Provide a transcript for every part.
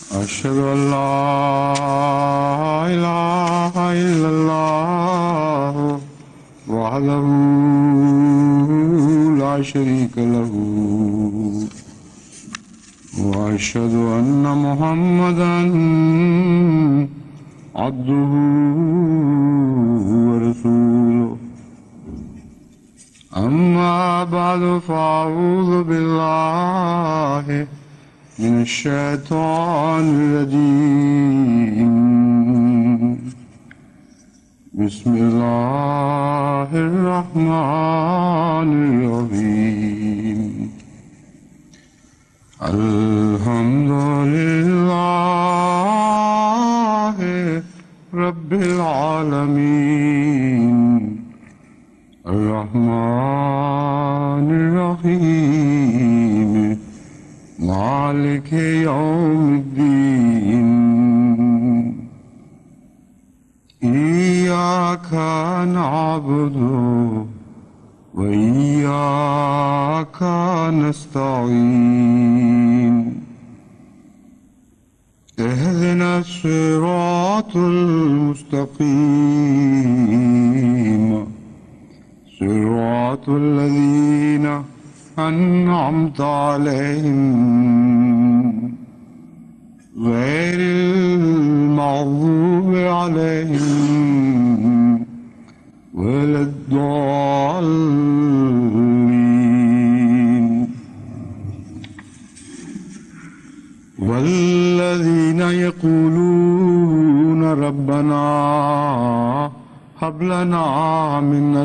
أشهد أن لا إله إلا الله وحده لا شريك له وأشهد أن محمدا عبده ورسوله أما بعد فأعوذ بالله من الشيطان الرجيم بسم الله الرحمن الرحيم الحمد لله رب العالمين الرحمن الرحيم مالك يوم الدين إياك نعبد وإياك نستعين اهدنا الصراط المستقيم صراط الذين أنعمت عليهم غير المغضوب عليهم ولا الضالين والذين يقولون ربنا هب لنا من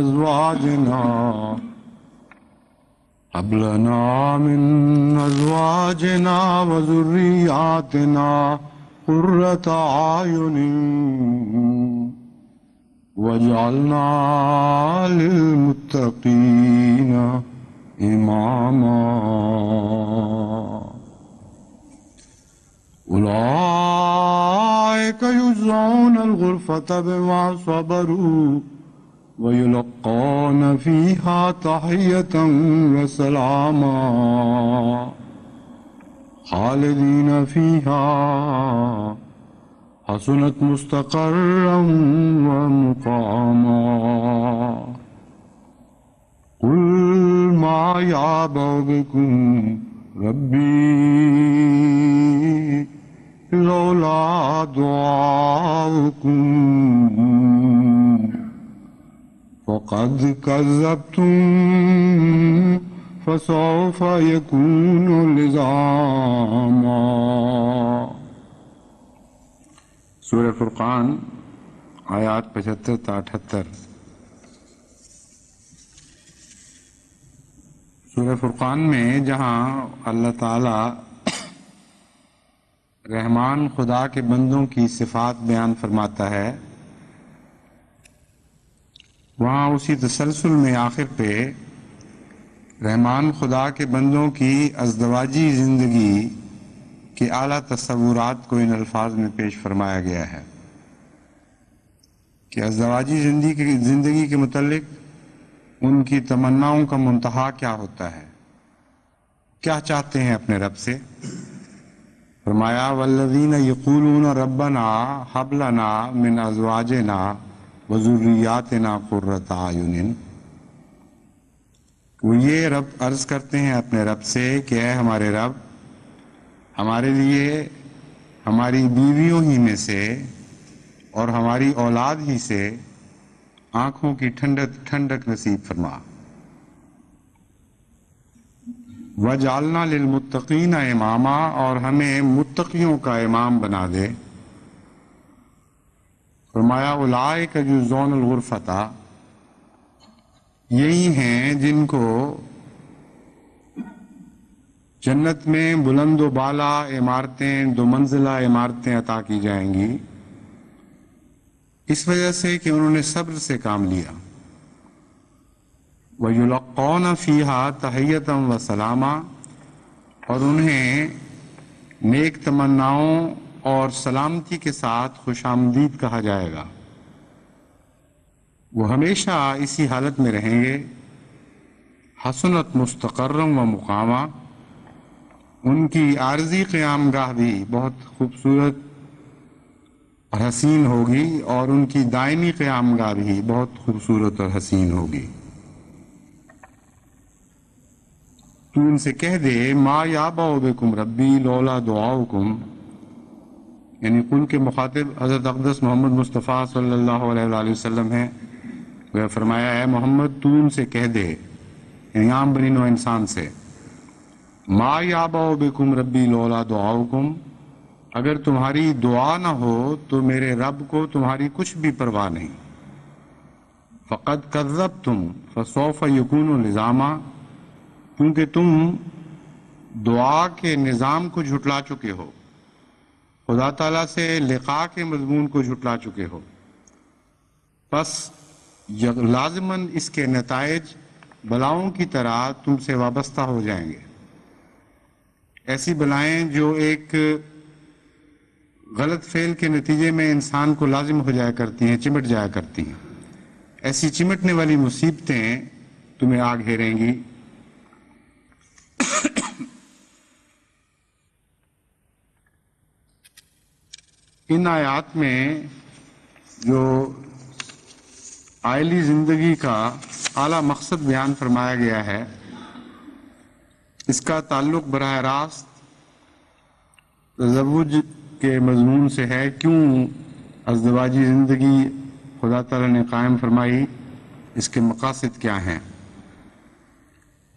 أزواجنا وذرياتنا قرة أعين واجعلنا للمتقين إماما أولئك يجزون الغرفة بما صبروا ويلقون فيها تحية وسلاما خالدين فيها حسنت مستقرا ومقاما قل ما يعبأ بكم ربي لولا دعاؤكم فقد كذبتم فسوف يكون لزاما. سورہ فرقان آیات 75 تا 78. سورہ فرقان میں جہاں اللہ تعالی رحمان خدا کے بندوں کی صفات بیان فرماتا ہے، وہاں اسی تسلسل میں آخر پہ رحمان خدا کے بندوں کی ازدواجی زندگی کے اعلیٰ تصورات کو ان الفاظ میں پیش فرمایا گیا ہے کہ ازدواجی زندگی کے متعلق ان کی تمناؤں کا منتہا کیا ہوتا ہے، کیا چاہتے ہیں اپنے رب سے. فرمایا والذین یقولون ربنا ہب لنا من ازواجنا وذریاتنا قرۃ اعین. وہ یہ رب عرض کرتے ہیں اپنے رب سے کہ اے ہمارے رب، ہمارے لیے ہماری بیویوں ہی میں سے اور ہماری اولاد ہی سے آنکھوں کی ٹھنڈک نصیب فرما. وَجَعَلْنَا لِلْمُتَّقِينَ اماما، اور ہمیں متقیوں کا امام بنا دے. فرمایا اولئک یجزون الغرفۃ، یہی ہیں جن کو جنت میں بلند و بالا عمارتیں، 2 منزلہ عمارتیں عطا کی جائیں گی، اس وجہ سے کہ انہوں نے صبر سے کام لیا. وَيُلَقَّوْنَ فِيهَا تَحِيَّةً وَسَلَامًا، اور انہیں نیک تمناؤں اور سلامتی کے ساتھ خوش آمدید کہا جائے گا. وہ ہمیشہ اسی حالت میں رہیں گے. حسنت مستقرم و مقامہ، ان کی عارضی قیام گاہ بھی بہت خوبصورت اور حسین ہوگی، اور ان کی دائمی قیام گاہ بھی بہت خوبصورت اور حسین ہوگی۔ تو ان سے کہہ دے ما یابع بکم ربی لولا دعاؤکم، یعنی قل کے مخاطب حضرت اقدس محمد مصطفیٰ صلی اللہ علیہ وآلہ وسلم ہیں۔ وہ فرمایا ہے محمد تو ان سے کہہ دے، یعنی عام بنی نوع انسان سے، ما یابع بکم ربی لولا دعاؤکم، اگر تمہاری دعا نہ ہو تو میرے رب کو تمہاری کچھ بھی پرواہ نہیں۔ فقد کذبتم فسوف یکون لزاما، کیونکہ تم دعا کے نظام کو جھٹلا چکے ہو، خدا تعالیٰ سے لقاء کے مضمون کو جھٹلا چکے ہو، پس لازماً اس کے نتائج بلاؤں کی طرح تم سے وابستہ ہو جائیں گے۔ ایسی بلائیں جو ایک غلط فعل کے نتیجے میں انسان کو لازم ہو جایا کرتی ہیں، چمٹ جایا کرتی ہیں، ایسی چمٹنے والی مصیبتیں تمہیں آ گھیریں گی۔ ان آیات میں جو عائلی زندگی کا اعلیٰ مقصد بیان فرمایا گیا ہے، اس کا تعلق براہ راست تزوج کے مضمون سے ہے۔ کیوں ازدواجی زندگی خدا تعالیٰ نے قائم فرمائی، اس کے مقاصد کیا ہیں؟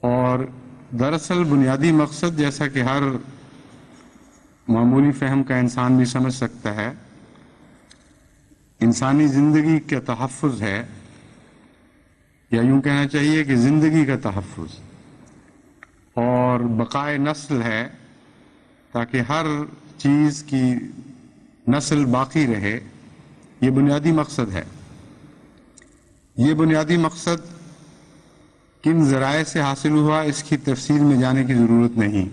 اور دراصل بنیادی مقصد، جیسا کہ ہر معمولی فہم کا انسان بھی سمجھ سکتا ہے، انسانی زندگی کا تحفظ ہے، یا یوں کہنا چاہیے کہ زندگی کا تحفظ اور بقائے نسل ہے، تاکہ ہر چیز کی نسل باقی رہے۔ یہ بنیادی مقصد ہے۔ یہ بنیادی مقصد کن ذرائع سے حاصل ہوا، اس کی تفصیل میں جانے کی ضرورت نہیں،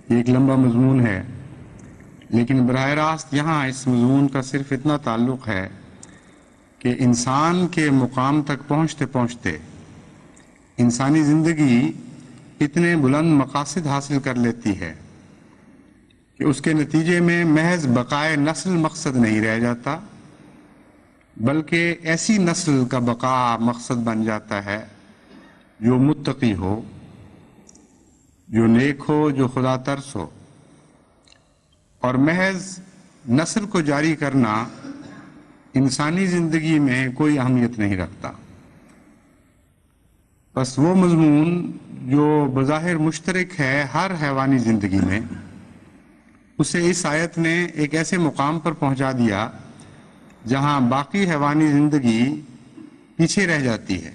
یہ ایک لمبا مضمون ہے، لیکن براہ راست یہاں اس مضمون کا صرف اتنا تعلق ہے کہ انسان کے مقام تک پہنچتے پہنچتے انسانی زندگی اتنے بلند مقاصد حاصل کر لیتی ہے کہ اس کے نتیجے میں محض بقائے نسل مقصد نہیں رہ جاتا، بلکہ ایسی نسل کا بقا مقصد بن جاتا ہے جو متقی ہو، جو نیک ہو، جو خدا ترس ہو۔ اور محض نسل کو جاری کرنا انسانی زندگی میں کوئی اہمیت نہیں رکھتا۔ بس وہ مضمون جو بظاہر مشترک ہے ہر حیوانی زندگی میں، اسے اس آیت نے ایک ایسے مقام پر پہنچا دیا جہاں باقی حیوانی زندگی پیچھے رہ جاتی ہے،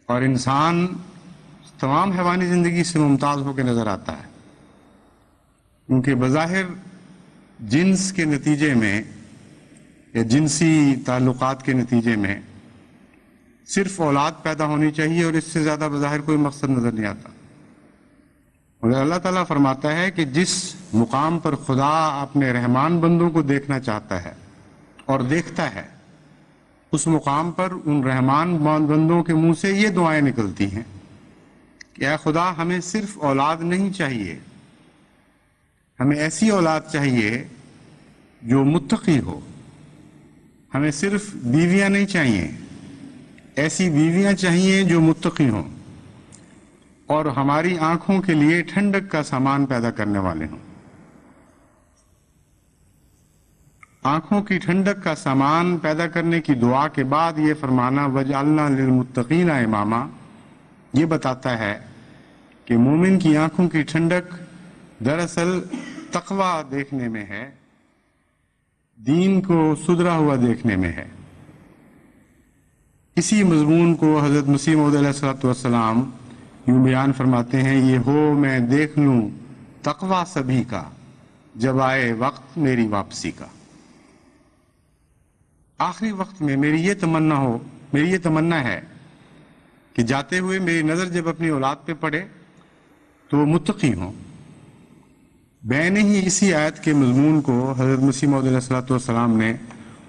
اور انسان تمام حیوانی زندگی سے ممتاز ہو کے نظر آتا ہے، کیونکہ بظاہر جنس کے نتیجے میں یا جنسی تعلقات کے نتیجے میں صرف اولاد پیدا ہونی چاہیے، اور اس سے زیادہ بظاہر کوئی مقصد نظر نہیں آتا۔ اور اللہ تعالیٰ فرماتا ہے کہ جس مقام پر خدا اپنے رحمان بندوں کو دیکھنا چاہتا ہے اور دیکھتا ہے، اس مقام پر ان رحمان بندوں کے منہ سے یہ دعائیں نکلتی ہیں کہ اے خدا، ہمیں صرف اولاد نہیں چاہیے، ہمیں ایسی اولاد چاہیے جو متقی ہو۔ ہمیں صرف بیویاں نہیں چاہیے، ایسی بیویاں چاہیے جو متقی ہوں اور ہماری آنکھوں کے لیے ٹھنڈک کا سامان پیدا کرنے والے ہوں۔ آنکھوں کی ٹھنڈک کا سامان پیدا کرنے کی دعا کے بعد یہ فرمانا وَجْعَلْنَا لِلْمُتَّقِينَ اماما، یہ بتاتا ہے کہ مومن کی آنکھوں کی ٹھنڈک دراصل تقوی دیکھنے میں ہے، دین کو سدھرا ہوا دیکھنے میں ہے۔ اسی مضمون کو حضرت مسیح موعود علیہ الصلوۃ والسلام یوں بیان فرماتے ہیں، یہ ہو میں دیکھ لوں تقوی سبھی کا، جب آئے وقت میری واپسی کا۔ آخری وقت میں میری یہ تمنا ہے کہ جاتے ہوئے میری نظر جب اپنی اولاد پہ پڑے تو وہ متقی ہوں۔ بین ہی اسی آیت کے مضمون کو حضرت مسیح موعود علیہ الصلوۃ والسلام نے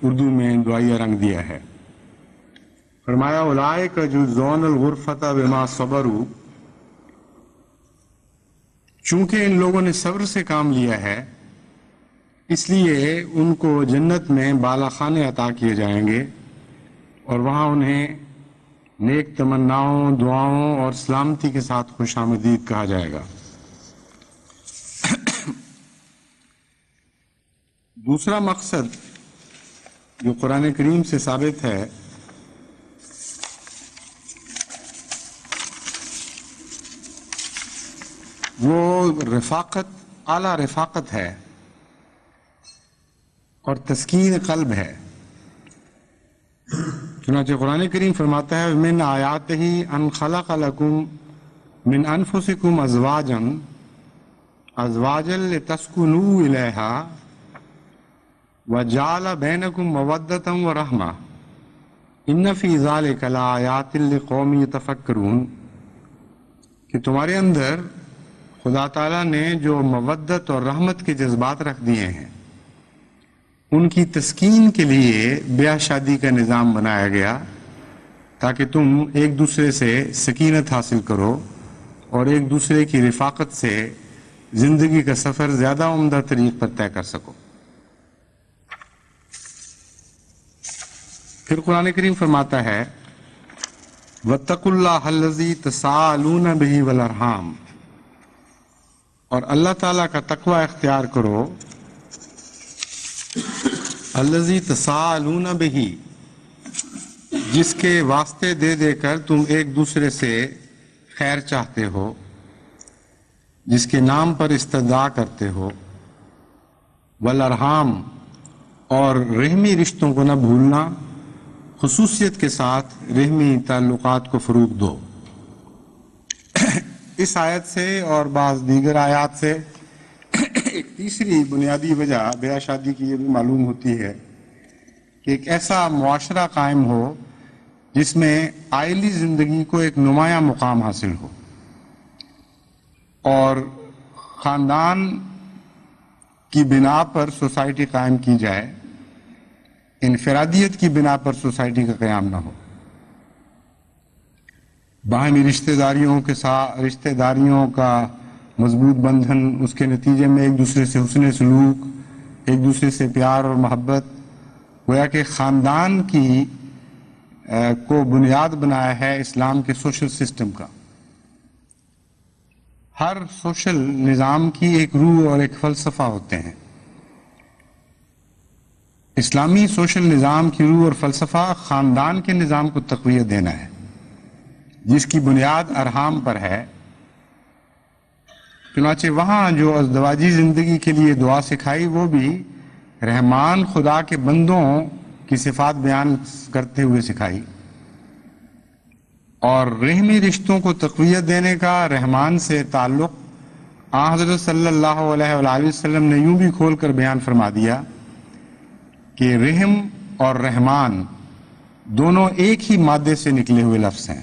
اردو میں دعائیہ رنگ دیا ہے۔ فرمایا اولئک یجزون الغرفۃ بما صبروا، چونکہ ان لوگوں نے صبر سے کام لیا ہے اس لیے ان کو جنت میں بالا خانے عطا کیے جائیں گے اور وہاں انہیں نیک تمناؤں، دعاؤں اور سلامتی کے ساتھ خوش آمدید کہا جائے گا۔ دوسرا مقصد جو قرآن کریم سے ثابت ہے وہ رفاقت، اعلیٰ رفاقت ہے اور تسکین قلب ہے۔ چنانچہ قرآن کریم فرماتا ہے من آیاتہ ان خلق لکم من انفسکم ازواجا لتسکنوا الیہا وجعل بینکم مودۃ ورحمہ ان فی ذلک لآیات لقوم یتفکرون، کہ تمہارے اندر خدا تعالیٰ نے جو مودت اور رحمت کے جذبات رکھ دیے ہیں ان کی تسکین کے لیے بیاہ شادی کا نظام بنایا گیا تاکہ تم ایک دوسرے سے سکینت حاصل کرو اور ایک دوسرے کی رفاقت سے زندگی کا سفر زیادہ عمدہ طریق پر طے کر سکو۔ پھر قرآن کریم فرماتا ہے وَاتَّقُوا اللَّهَ الَّذِي تَسَاءَلُونَ بِهِ وَالْأَرْحَامَ، اور اللہ تعالیٰ کا تقوی اختیار کرو، الَّذِي تَسَاءَلُونَ بِهِ، جس کے واسطے دے دے کر تم ایک دوسرے سے خیر چاہتے ہو، جس کے نام پر استدعا کرتے ہو، والارحام، اور رحمی رشتوں کو نہ بھولنا، خصوصیت کے ساتھ رحمی تعلقات کو فروغ دو۔ اس آیت سے اور بعض دیگر آیات سے ایک تیسری بنیادی وجہ بیاہ شادی کی یہ بھی معلوم ہوتی ہے کہ ایک ایسا معاشرہ قائم ہو جس میں عائلی زندگی کو ایک نمایاں مقام حاصل ہو اور خاندان کی بنا پر سوسائٹی قائم کی جائے، انفرادیت کی بنا پر سوسائٹی کا قیام نہ ہو۔ باہمی رشتہ داریوں کا مضبوط بندھن، اس کے نتیجے میں ایک دوسرے سے حسن سلوک، ایک دوسرے سے پیار اور محبت، گویا کہ خاندان کی کو بنیاد بنایا ہے اسلام کے سوشل سسٹم کا۔ ہر سوشل نظام کی ایک روح اور ایک فلسفہ ہوتے ہیں۔ اسلامی سوشل نظام کی روح اور فلسفہ خاندان کے نظام کو تقویت دینا ہے، جس کی بنیاد ارحام پر ہے۔ چنانچہ وہاں جو ازدواجی زندگی کے لیے دعا سکھائی وہ بھی رحمان خدا کے بندوں کی صفات بیان کرتے ہوئے سکھائی، اور رحمی رشتوں کو تقویت دینے کا رحمان سے تعلق حضرت صلی اللہ علیہ وآلہ وسلم نے یوں بھی کھول کر بیان فرما دیا کہ رحم اور رحمان دونوں ایک ہی مادے سے نکلے ہوئے لفظ ہیں،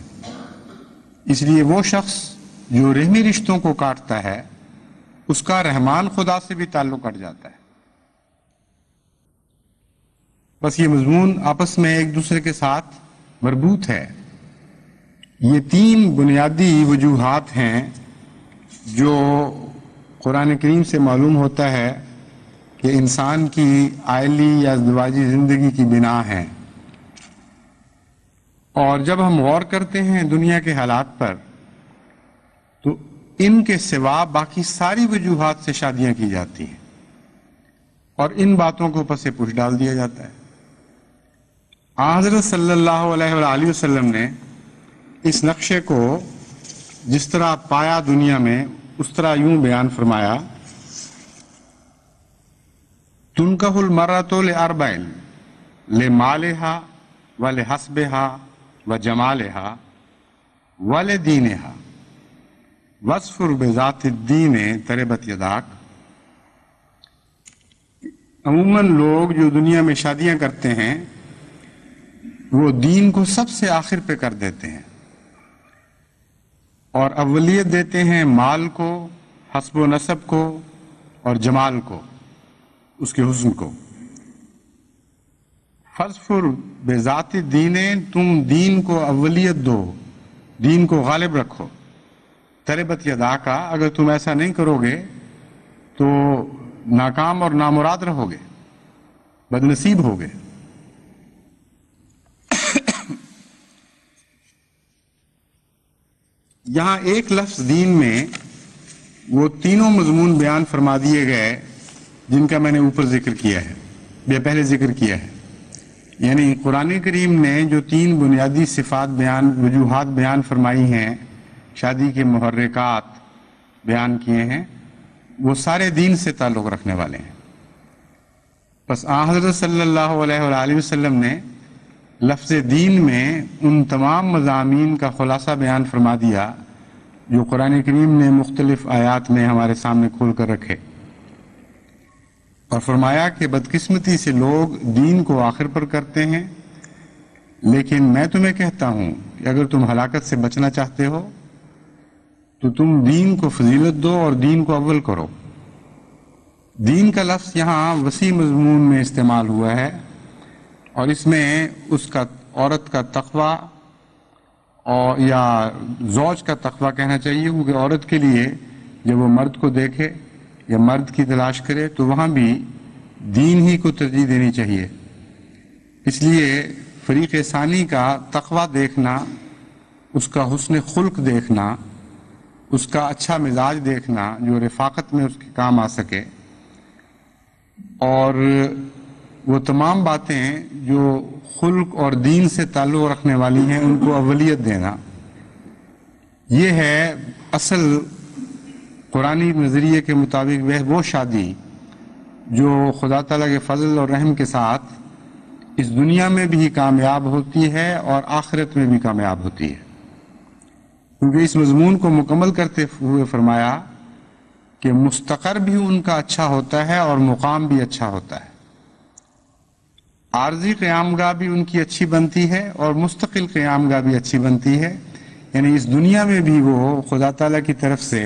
اس لیے وہ شخص جو رحمی رشتوں کو کاٹتا ہے اس کا رحمان خدا سے بھی تعلق کٹ جاتا ہے۔ بس یہ مضمون آپس میں ایک دوسرے کے ساتھ مربوط ہے۔ یہ تین بنیادی وجوہات ہیں جو قرآن کریم سے معلوم ہوتا ہے کہ انسان کی عائلی یا ازدواجی زندگی کی بنا ہے، اور جب ہم غور کرتے ہیں دنیا کے حالات پر تو ان کے سوا باقی ساری وجوہات سے شادیاں کی جاتی ہیں اور ان باتوں کو پس پش ڈال دیا جاتا ہے۔ حضرت صلی اللہ علیہ وآلہ وسلم نے اس نقشے کو جس طرح پایا دنیا میں اس طرح یوں بیان فرمایا تنکح المرأۃ لأربع لمالها ولحسبها وجمالها ولدینها واظفر بذات الدین تربت یداک۔ عموماً لوگ جو دنیا میں شادیاں کرتے ہیں وہ دین کو سب سے آخر پہ کر دیتے ہیں اور اولیت دیتے ہیں مال کو، حسب و نسب کو اور جمال کو، اس کے حسن کو۔ فاظفر بذات الدین، تم دین کو اولیت دو، دین کو غالب رکھو۔ تربت یدا کا، اگر تم ایسا نہیں کرو گے تو ناکام اور نامراد رہو گے، بد نصیب ہوگے۔ یہاں ایک لفظ دین میں وہ تینوں مضمون بیان فرما دیے گئے جن کا میں نے اوپر ذکر کیا ہے یا پہلے ذکر کیا ہے، یعنی قرآن کریم نے جو تین بنیادی صفات وجوہات بیان فرمائی ہیں، شادی کے محرکات بیان کیے ہیں، وہ سارے دین سے تعلق رکھنے والے ہیں۔ بس حضرت صلی اللہ علیہ وآلہ وسلم نے لفظ دین میں ان تمام مضامین کا خلاصہ بیان فرما دیا جو قرآن کریم نے مختلف آیات میں ہمارے سامنے کھول کر رکھے، اور فرمایا کہ بدقسمتی سے لوگ دین کو آخر پر کرتے ہیں، لیکن میں تمہیں کہتا ہوں کہ اگر تم ہلاکت سے بچنا چاہتے ہو تو تم دین کو فضیلت دو اور دین کو اول کرو۔ دین کا لفظ یہاں وسیع مضمون میں استعمال ہوا ہے، اور اس میں اس کا عورت کا تقوی اور یا زوج کا تقوی کہنا چاہیے، کیونکہ عورت کے لیے جب وہ مرد کو دیکھے یا مرد کی تلاش کرے تو وہاں بھی دین ہی کو ترجیح دینی چاہیے۔ اس لیے فریق ثانی کا تقوی دیکھنا، اس کا حسن خلق دیکھنا، اس کا اچھا مزاج دیکھنا جو رفاقت میں اس کے کام آ سکے، اور وہ تمام باتیں جو خلق اور دین سے تعلق رکھنے والی ہیں ان کو اولیت دینا، یہ ہے اصل قرآنی نظریے کے مطابق وہ شادی جو خدا تعالیٰ کے فضل اور رحم کے ساتھ اس دنیا میں بھی کامیاب ہوتی ہے اور آخرت میں بھی کامیاب ہوتی ہے، کیونکہ اس مضمون کو مکمل کرتے ہوئے فرمایا کہ مستقر بھی ان کا اچھا ہوتا ہے اور مقام بھی اچھا ہوتا ہے، عارضی قیام گاہ بھی ان کی اچھی بنتی ہے اور مستقل قیام گاہ بھی اچھی بنتی ہے، یعنی اس دنیا میں بھی وہ خدا تعالیٰ کی طرف سے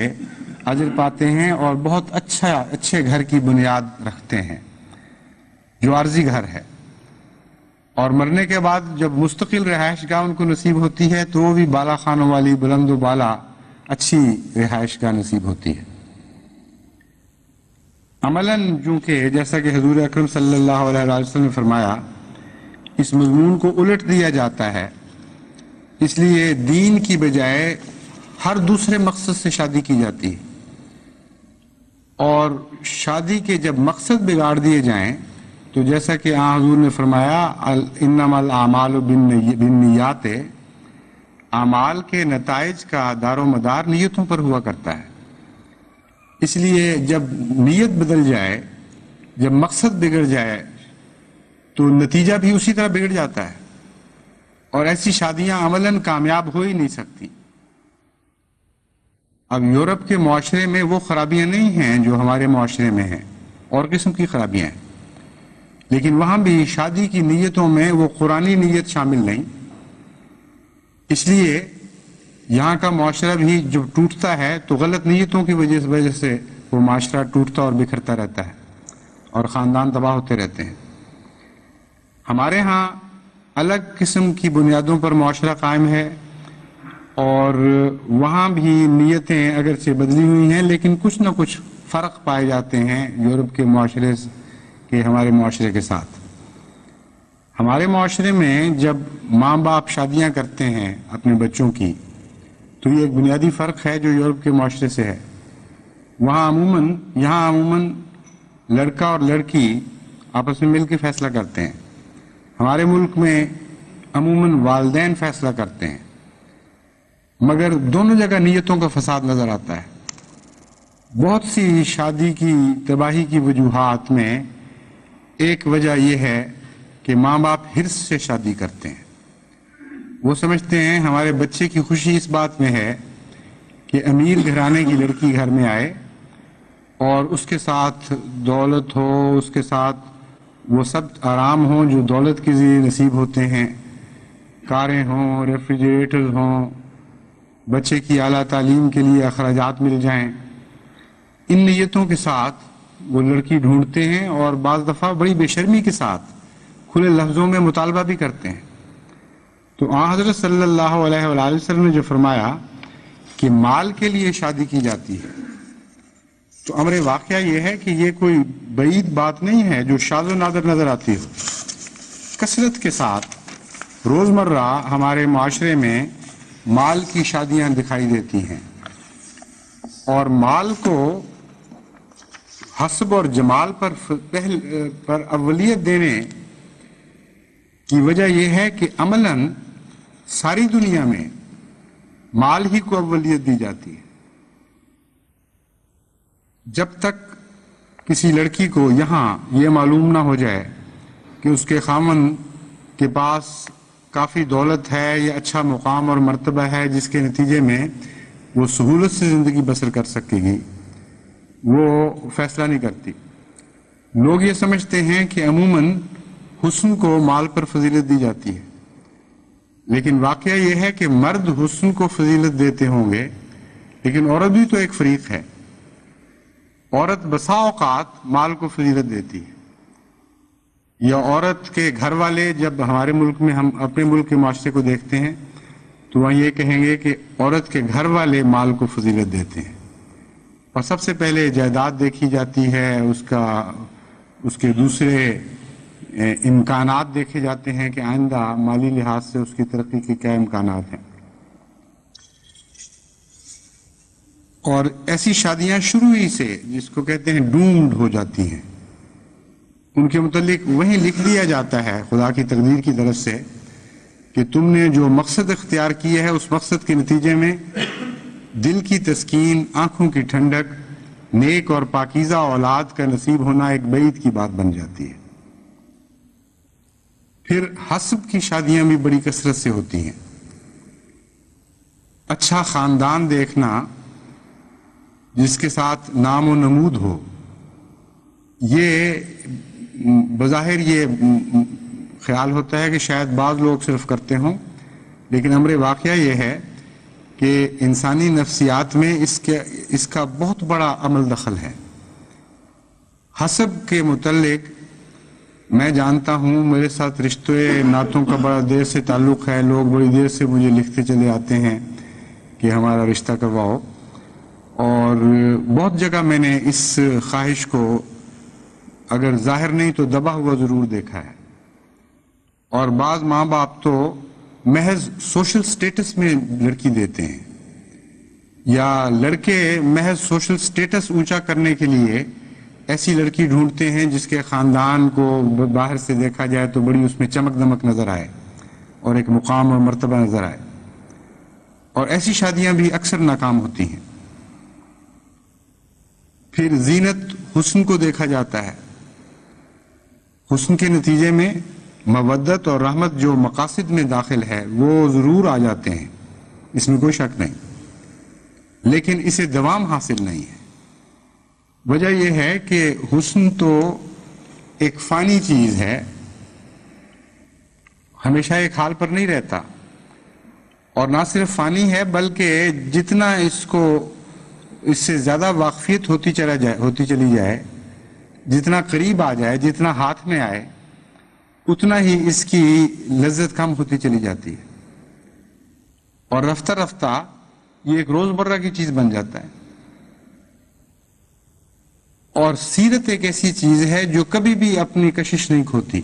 اجر پاتے ہیں اور بہت اچھے گھر کی بنیاد رکھتے ہیں جو عارضی گھر ہے، اور مرنے کے بعد جب مستقل رہائش گاہ ان کو نصیب ہوتی ہے تو وہ بھی بالا خانوں والی بلند و بالا اچھی رہائش گاہ نصیب ہوتی ہے۔ عملاً چونکہ جیسا کہ حضور اکرم صلی اللہ علیہ وسلم نے فرمایا اس مضمون کو الٹ دیا جاتا ہے، اس لیے دین کی بجائے ہر دوسرے مقصد سے شادی کی جاتی ہے، اور شادی کے جب مقصد بگاڑ دیے جائیں تو جیسا کہ حضور نے فرمایا انما الاعمال بالنیات، اعمال کے نتائج کا دار و مدار نیتوں پر ہوا کرتا ہے، اس لیے جب نیت بدل جائے، جب مقصد بگڑ جائے تو نتیجہ بھی اسی طرح بگڑ جاتا ہے، اور ایسی شادیاں عملاً کامیاب ہو ہی نہیں سکتی۔ اب یورپ کے معاشرے میں وہ خرابیاں نہیں ہیں جو ہمارے معاشرے میں ہیں، اور قسم کی خرابیاں ہیں، لیکن وہاں بھی شادی کی نیتوں میں وہ قرآنی نیت شامل نہیں، اس لیے یہاں کا معاشرہ بھی جب ٹوٹتا ہے تو غلط نیتوں کی وجہ سے وہ معاشرہ ٹوٹتا اور بکھرتا رہتا ہے اور خاندان تباہ ہوتے رہتے ہیں۔ ہمارے ہاں الگ قسم کی بنیادوں پر معاشرہ قائم ہے، اور وہاں بھی نیتیں اگرچہ بدلی ہوئی ہیں لیکن کچھ نہ کچھ فرق پائے جاتے ہیں یورپ کے معاشرے کے ہمارے معاشرے کے ساتھ۔ ہمارے معاشرے میں جب ماں باپ شادیاں کرتے ہیں اپنے بچوں کی تو یہ ایک بنیادی فرق ہے جو یورپ کے معاشرے سے ہے۔ یہاں عموماً لڑکا اور لڑکی آپس میں مل کے فیصلہ کرتے ہیں، ہمارے ملک میں عموماً والدین فیصلہ کرتے ہیں، مگر دونوں جگہ نیتوں کا فساد نظر آتا ہے۔ بہت سی شادی کی تباہی کی وجوہات میں ایک وجہ یہ ہے کہ ماں باپ حرص سے شادی کرتے ہیں، وہ سمجھتے ہیں ہمارے بچے کی خوشی اس بات میں ہے کہ امیر گھرانے کی لڑکی گھر میں آئے اور اس کے ساتھ دولت ہو، اس کے ساتھ وہ سب آرام ہوں جو دولت کے ذریعے نصیب ہوتے ہیں، کاریں ہوں، ریفریجریٹر ہوں، بچے کی اعلیٰ تعلیم کے لیے اخراجات مل جائیں۔ ان نیتوں کے ساتھ وہ لڑکی ڈھونڈتے ہیں اور بعض دفعہ بڑی بے شرمی کے ساتھ کھلے لفظوں میں مطالبہ بھی کرتے ہیں۔ تو حضرت صلی اللہ علیہ وآلہ وسلم نے جو فرمایا کہ مال کے لیے شادی کی جاتی ہے، تو امر واقعہ یہ ہے کہ یہ کوئی بعید بات نہیں ہے جو شاذ و نادر نظر آتی ہو۔ کثرت کے ساتھ روزمرہ ہمارے معاشرے میں مال کی شادیاں دکھائی دیتی ہیں، اور مال کو حسب اور جمال پر اولیت دینے کی وجہ یہ ہے کہ عملاً ساری دنیا میں مال ہی کو اولیت دی جاتی ہے۔ جب تک کسی لڑکی کو یہاں یہ معلوم نہ ہو جائے کہ اس کے خامن کے پاس کافی دولت ہے یا اچھا مقام اور مرتبہ ہے جس کے نتیجے میں وہ سہولت سے زندگی بسر کر سکے گی، وہ فیصلہ نہیں کرتی۔ لوگ یہ سمجھتے ہیں کہ عموماً حسن کو مال پر فضیلت دی جاتی ہے، لیکن واقعہ یہ ہے کہ مرد حسن کو فضیلت دیتے ہوں گے، لیکن عورت بھی تو ایک فریق ہے۔ عورت بسا اوقات مال کو فضیلت دیتی ہے، یا عورت کے گھر والے، جب ہمارے ملک میں ہم اپنے ملک کے معاشرے کو دیکھتے ہیں تو وہاں یہ کہیں گے کہ عورت کے گھر والے مال کو فضیلت دیتے ہیں، اور سب سے پہلے جائیداد دیکھی جاتی ہے، اس کے دوسرے امکانات دیکھے جاتے ہیں کہ آئندہ مالی لحاظ سے اس کی ترقی کے کیا امکانات ہیں۔ اور ایسی شادیاں شروع ہی سے جس کو کہتے ہیں ڈومڈ ہو جاتی ہیں، ان کے متعلق وہیں لکھ دیا جاتا ہے خدا کی تقدیر کی طرف سے کہ تم نے جو مقصد اختیار کیا ہے اس مقصد کے نتیجے میں دل کی تسکین، آنکھوں کی ٹھنڈک، نیک اور پاکیزہ اولاد کا نصیب ہونا ایک بعید کی بات بن جاتی ہے۔ پھر حسب کی شادیاں بھی بڑی کثرت سے ہوتی ہیں۔ اچھا خاندان دیکھنا جس کے ساتھ نام و نمود ہو، یہ بظاہر یہ خیال ہوتا ہے کہ شاید بعض لوگ صرف کرتے ہوں، لیکن امر واقعہ یہ ہے کہ انسانی نفسیات میں اس کا بہت بڑا عمل دخل ہے۔ حسب کے متعلق میں جانتا ہوں، میرے ساتھ رشتے ناتوں کا بڑا دیر سے تعلق ہے، لوگ بڑی دیر سے مجھے لکھتے چلے آتے ہیں کہ ہمارا رشتہ کرواؤ، اور بہت جگہ میں نے اس خواہش کو اگر ظاہر نہیں تو دبا ہوا ضرور دیکھا ہے۔ اور بعض ماں باپ تو محض سوشل سٹیٹس میں لڑکی دیتے ہیں، یا لڑکے محض سوشل سٹیٹس اونچا کرنے کے لیے ایسی لڑکی ڈھونڈتے ہیں جس کے خاندان کو باہر سے دیکھا جائے تو بڑی اس میں چمک دمک نظر آئے اور ایک مقام اور مرتبہ نظر آئے، اور ایسی شادیاں بھی اکثر ناکام ہوتی ہیں۔ پھر زینت حسن کو دیکھا جاتا ہے، حسن کے نتیجے میں مودت اور رحمت جو مقاصد میں داخل ہے وہ ضرور آ جاتے ہیں، اس میں کوئی شک نہیں، لیکن اسے دوام حاصل نہیں ہے۔ وجہ یہ ہے کہ حسن تو ایک فانی چیز ہے، ہمیشہ ایک حال پر نہیں رہتا، اور نہ صرف فانی ہے بلکہ جتنا اس سے زیادہ واقفیت ہوتی چلی جائے، جتنا قریب آ جائے، جتنا ہاتھ میں آئے، اتنا ہی اس کی لذت کم ہوتی چلی جاتی ہے، اور رفتہ رفتہ یہ ایک روزمرہ کی چیز بن جاتا ہے۔ اور سیرت ایک ایسی چیز ہے جو کبھی بھی اپنی کشش نہیں کھوتی،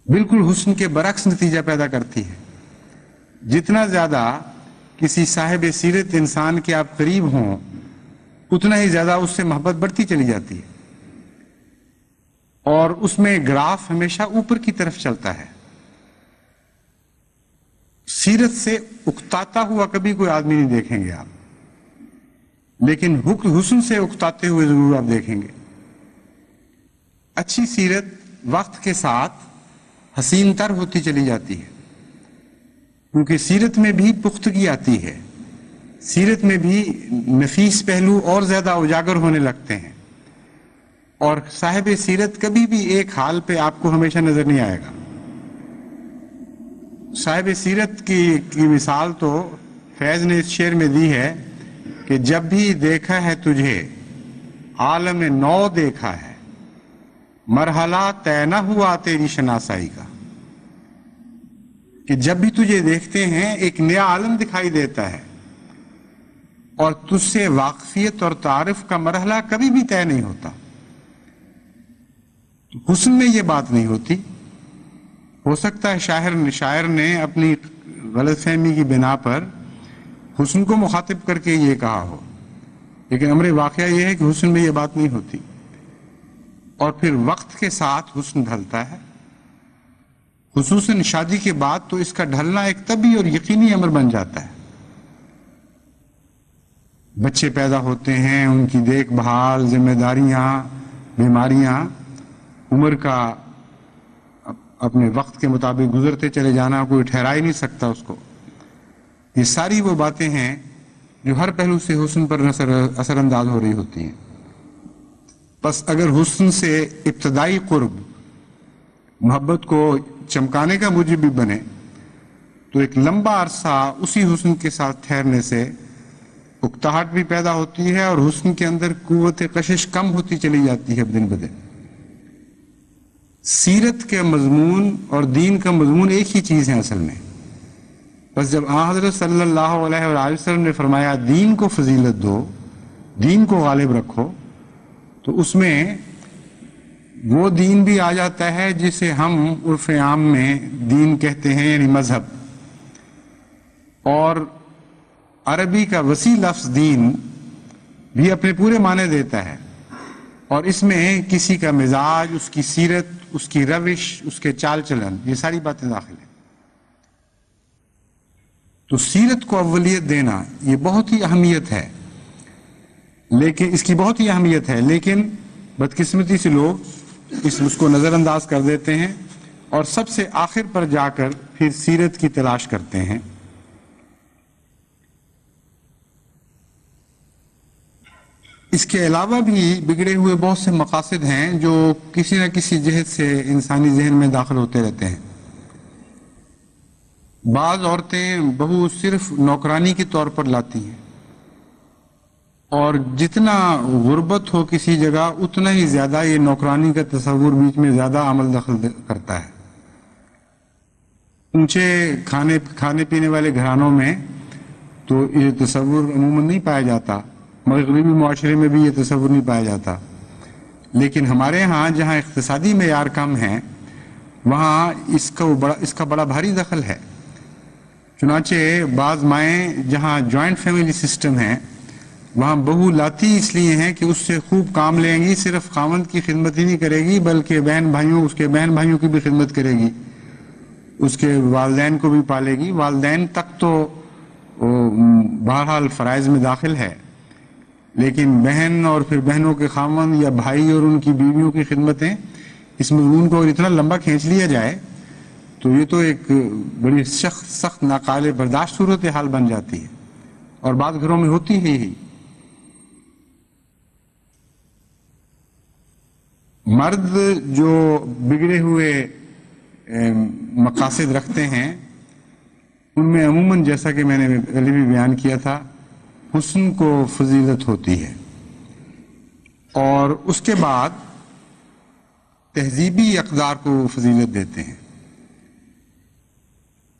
بالکل حسن کے برعکس نتیجہ پیدا کرتی ہے۔ جتنا زیادہ کسی صاحب سیرت انسان کے آپ قریب ہوں، اتنا ہی زیادہ اس سے محبت بڑھتی چلی جاتی ہے، اور اس میں گراف ہمیشہ اوپر کی طرف چلتا ہے۔ سیرت سے اکتاتا ہوا کبھی کوئی آدمی نہیں دیکھیں گے آپ، لیکن حسن سے اکتاتے ہوئے ضرور آپ دیکھیں گے۔ اچھی سیرت وقت کے ساتھ حسین تر ہوتی چلی جاتی ہے، کیونکہ سیرت میں بھی پختگی آتی ہے، سیرت میں بھی نفیس پہلو اور زیادہ اجاگر ہونے لگتے ہیں، اور صاحب سیرت کبھی بھی ایک حال پہ آپ کو ہمیشہ نظر نہیں آئے گا۔ صاحب سیرت کی مثال تو فیض نے اس شعر میں دی ہے کہ جب بھی دیکھا ہے تجھے عالم نو دیکھا ہے، مرحلہ طے نہ ہوا تیری شناسائی کا، کہ جب بھی تجھے دیکھتے ہیں ایک نیا عالم دکھائی دیتا ہے، اور تجھ سے واقفیت اور تعارف کا مرحلہ کبھی بھی طے نہیں ہوتا. حسن میں یہ بات نہیں ہوتی. ہو سکتا ہے شاعر نے اپنی غلط فہمی کی بنا پر حسن کو مخاطب کر کے یہ کہا ہو، لیکن امر واقعہ یہ ہے کہ حسن میں یہ بات نہیں ہوتی. اور پھر وقت کے ساتھ حسن ڈھلتا ہے، خصوصاً شادی کے بعد تو اس کا ڈھلنا ایک طبیعی اور یقینی امر بن جاتا ہے. بچے پیدا ہوتے ہیں، ان کی دیکھ بھال، ذمہ داریاں، بیماریاں، عمر کا اپنے وقت کے مطابق گزرتے چلے جانا، کوئی ٹھہرا ہی نہیں سکتا اس کو. یہ ساری وہ باتیں ہیں جو ہر پہلو سے حسن پر اثر انداز ہو رہی ہوتی ہیں. بس اگر حسن سے ابتدائی قرب محبت کو چمکانے کا موجب بھی بنے تو ایک لمبا عرصہ اسی حسن کے ساتھ ٹھہرنے سے اکتاہٹ بھی پیدا ہوتی ہے اور حسن کے اندر قوت کشش کم ہوتی چلی جاتی ہے دن بدن. سیرت کے مضمون اور دین کا مضمون ایک ہی چیز ہے اصل میں. بس جب آن حضرت صلی اللہ علیہ وآلہ وسلم نے فرمایا دین کو فضیلت دو، دین کو غالب رکھو، تو اس میں وہ دین بھی آ جاتا ہے جسے ہم عرف عام میں دین کہتے ہیں، یعنی مذہب. اور عربی کا وسیع لفظ دین بھی اپنے پورے معنی دیتا ہے، اور اس میں کسی کا مزاج، اس کی سیرت، اس کی روش، اس کے چال چلن، یہ ساری باتیں داخل ہیں. تو سیرت کو اولیت دینا یہ بہت ہی اہمیت ہے، لیکن اس کی بہت ہی اہمیت ہے، لیکن بدقسمتی سے لوگ اس کو نظر انداز کر دیتے ہیں اور سب سے آخر پر جا کر پھر سیرت کی تلاش کرتے ہیں. اس کے علاوہ بھی بگڑے ہوئے بہت سے مقاصد ہیں جو کسی نہ کسی جہت سے انسانی ذہن میں داخل ہوتے رہتے ہیں. بعض عورتیں بہو صرف نوکرانی کے طور پر لاتی ہیں، اور جتنا غربت ہو کسی جگہ اتنا ہی زیادہ یہ نوکرانی کا تصور بیچ میں زیادہ عمل دخل کرتا ہے. اونچے کھانے پینے والے گھرانوں میں تو یہ تصور عموماً نہیں پایا جاتا، مغربی معاشرے میں بھی یہ تصور نہیں پایا جاتا، لیکن ہمارے ہاں جہاں اقتصادی معیار کم ہیں وہاں اس کا بڑا بھاری دخل ہے. چنانچہ بعض مائیں جہاں جوائنٹ فیملی سسٹم ہیں وہاں بہو لاتی اس لیے ہیں کہ اس سے خوب کام لیں گی، صرف خاوند کی خدمت ہی نہیں کرے گی بلکہ اس کے بہن بھائیوں کی بھی خدمت کرے گی، اس کے والدین کو بھی پالے گی. والدین تک تو بہرحال فرائض میں داخل ہے، لیکن بہن اور پھر بہنوں کے خاوند یا بھائی اور ان کی بیویوں کی خدمتیں، اس مضمون کو اتنا لمبا کھینچ لیا جائے تو یہ تو ایک بڑی سخت ناقابل برداشت صورتحال بن جاتی ہے، اور بعض گھروں میں ہوتی ہے ہی. مرد جو بگڑے ہوئے مقاصد رکھتے ہیں ان میں عموماً جیسا کہ میں نے پہلے بھی بیان کیا تھا حسن کو فضیلت ہوتی ہے، اور اس کے بعد تہذیبی اقدار کو فضیلت دیتے ہیں.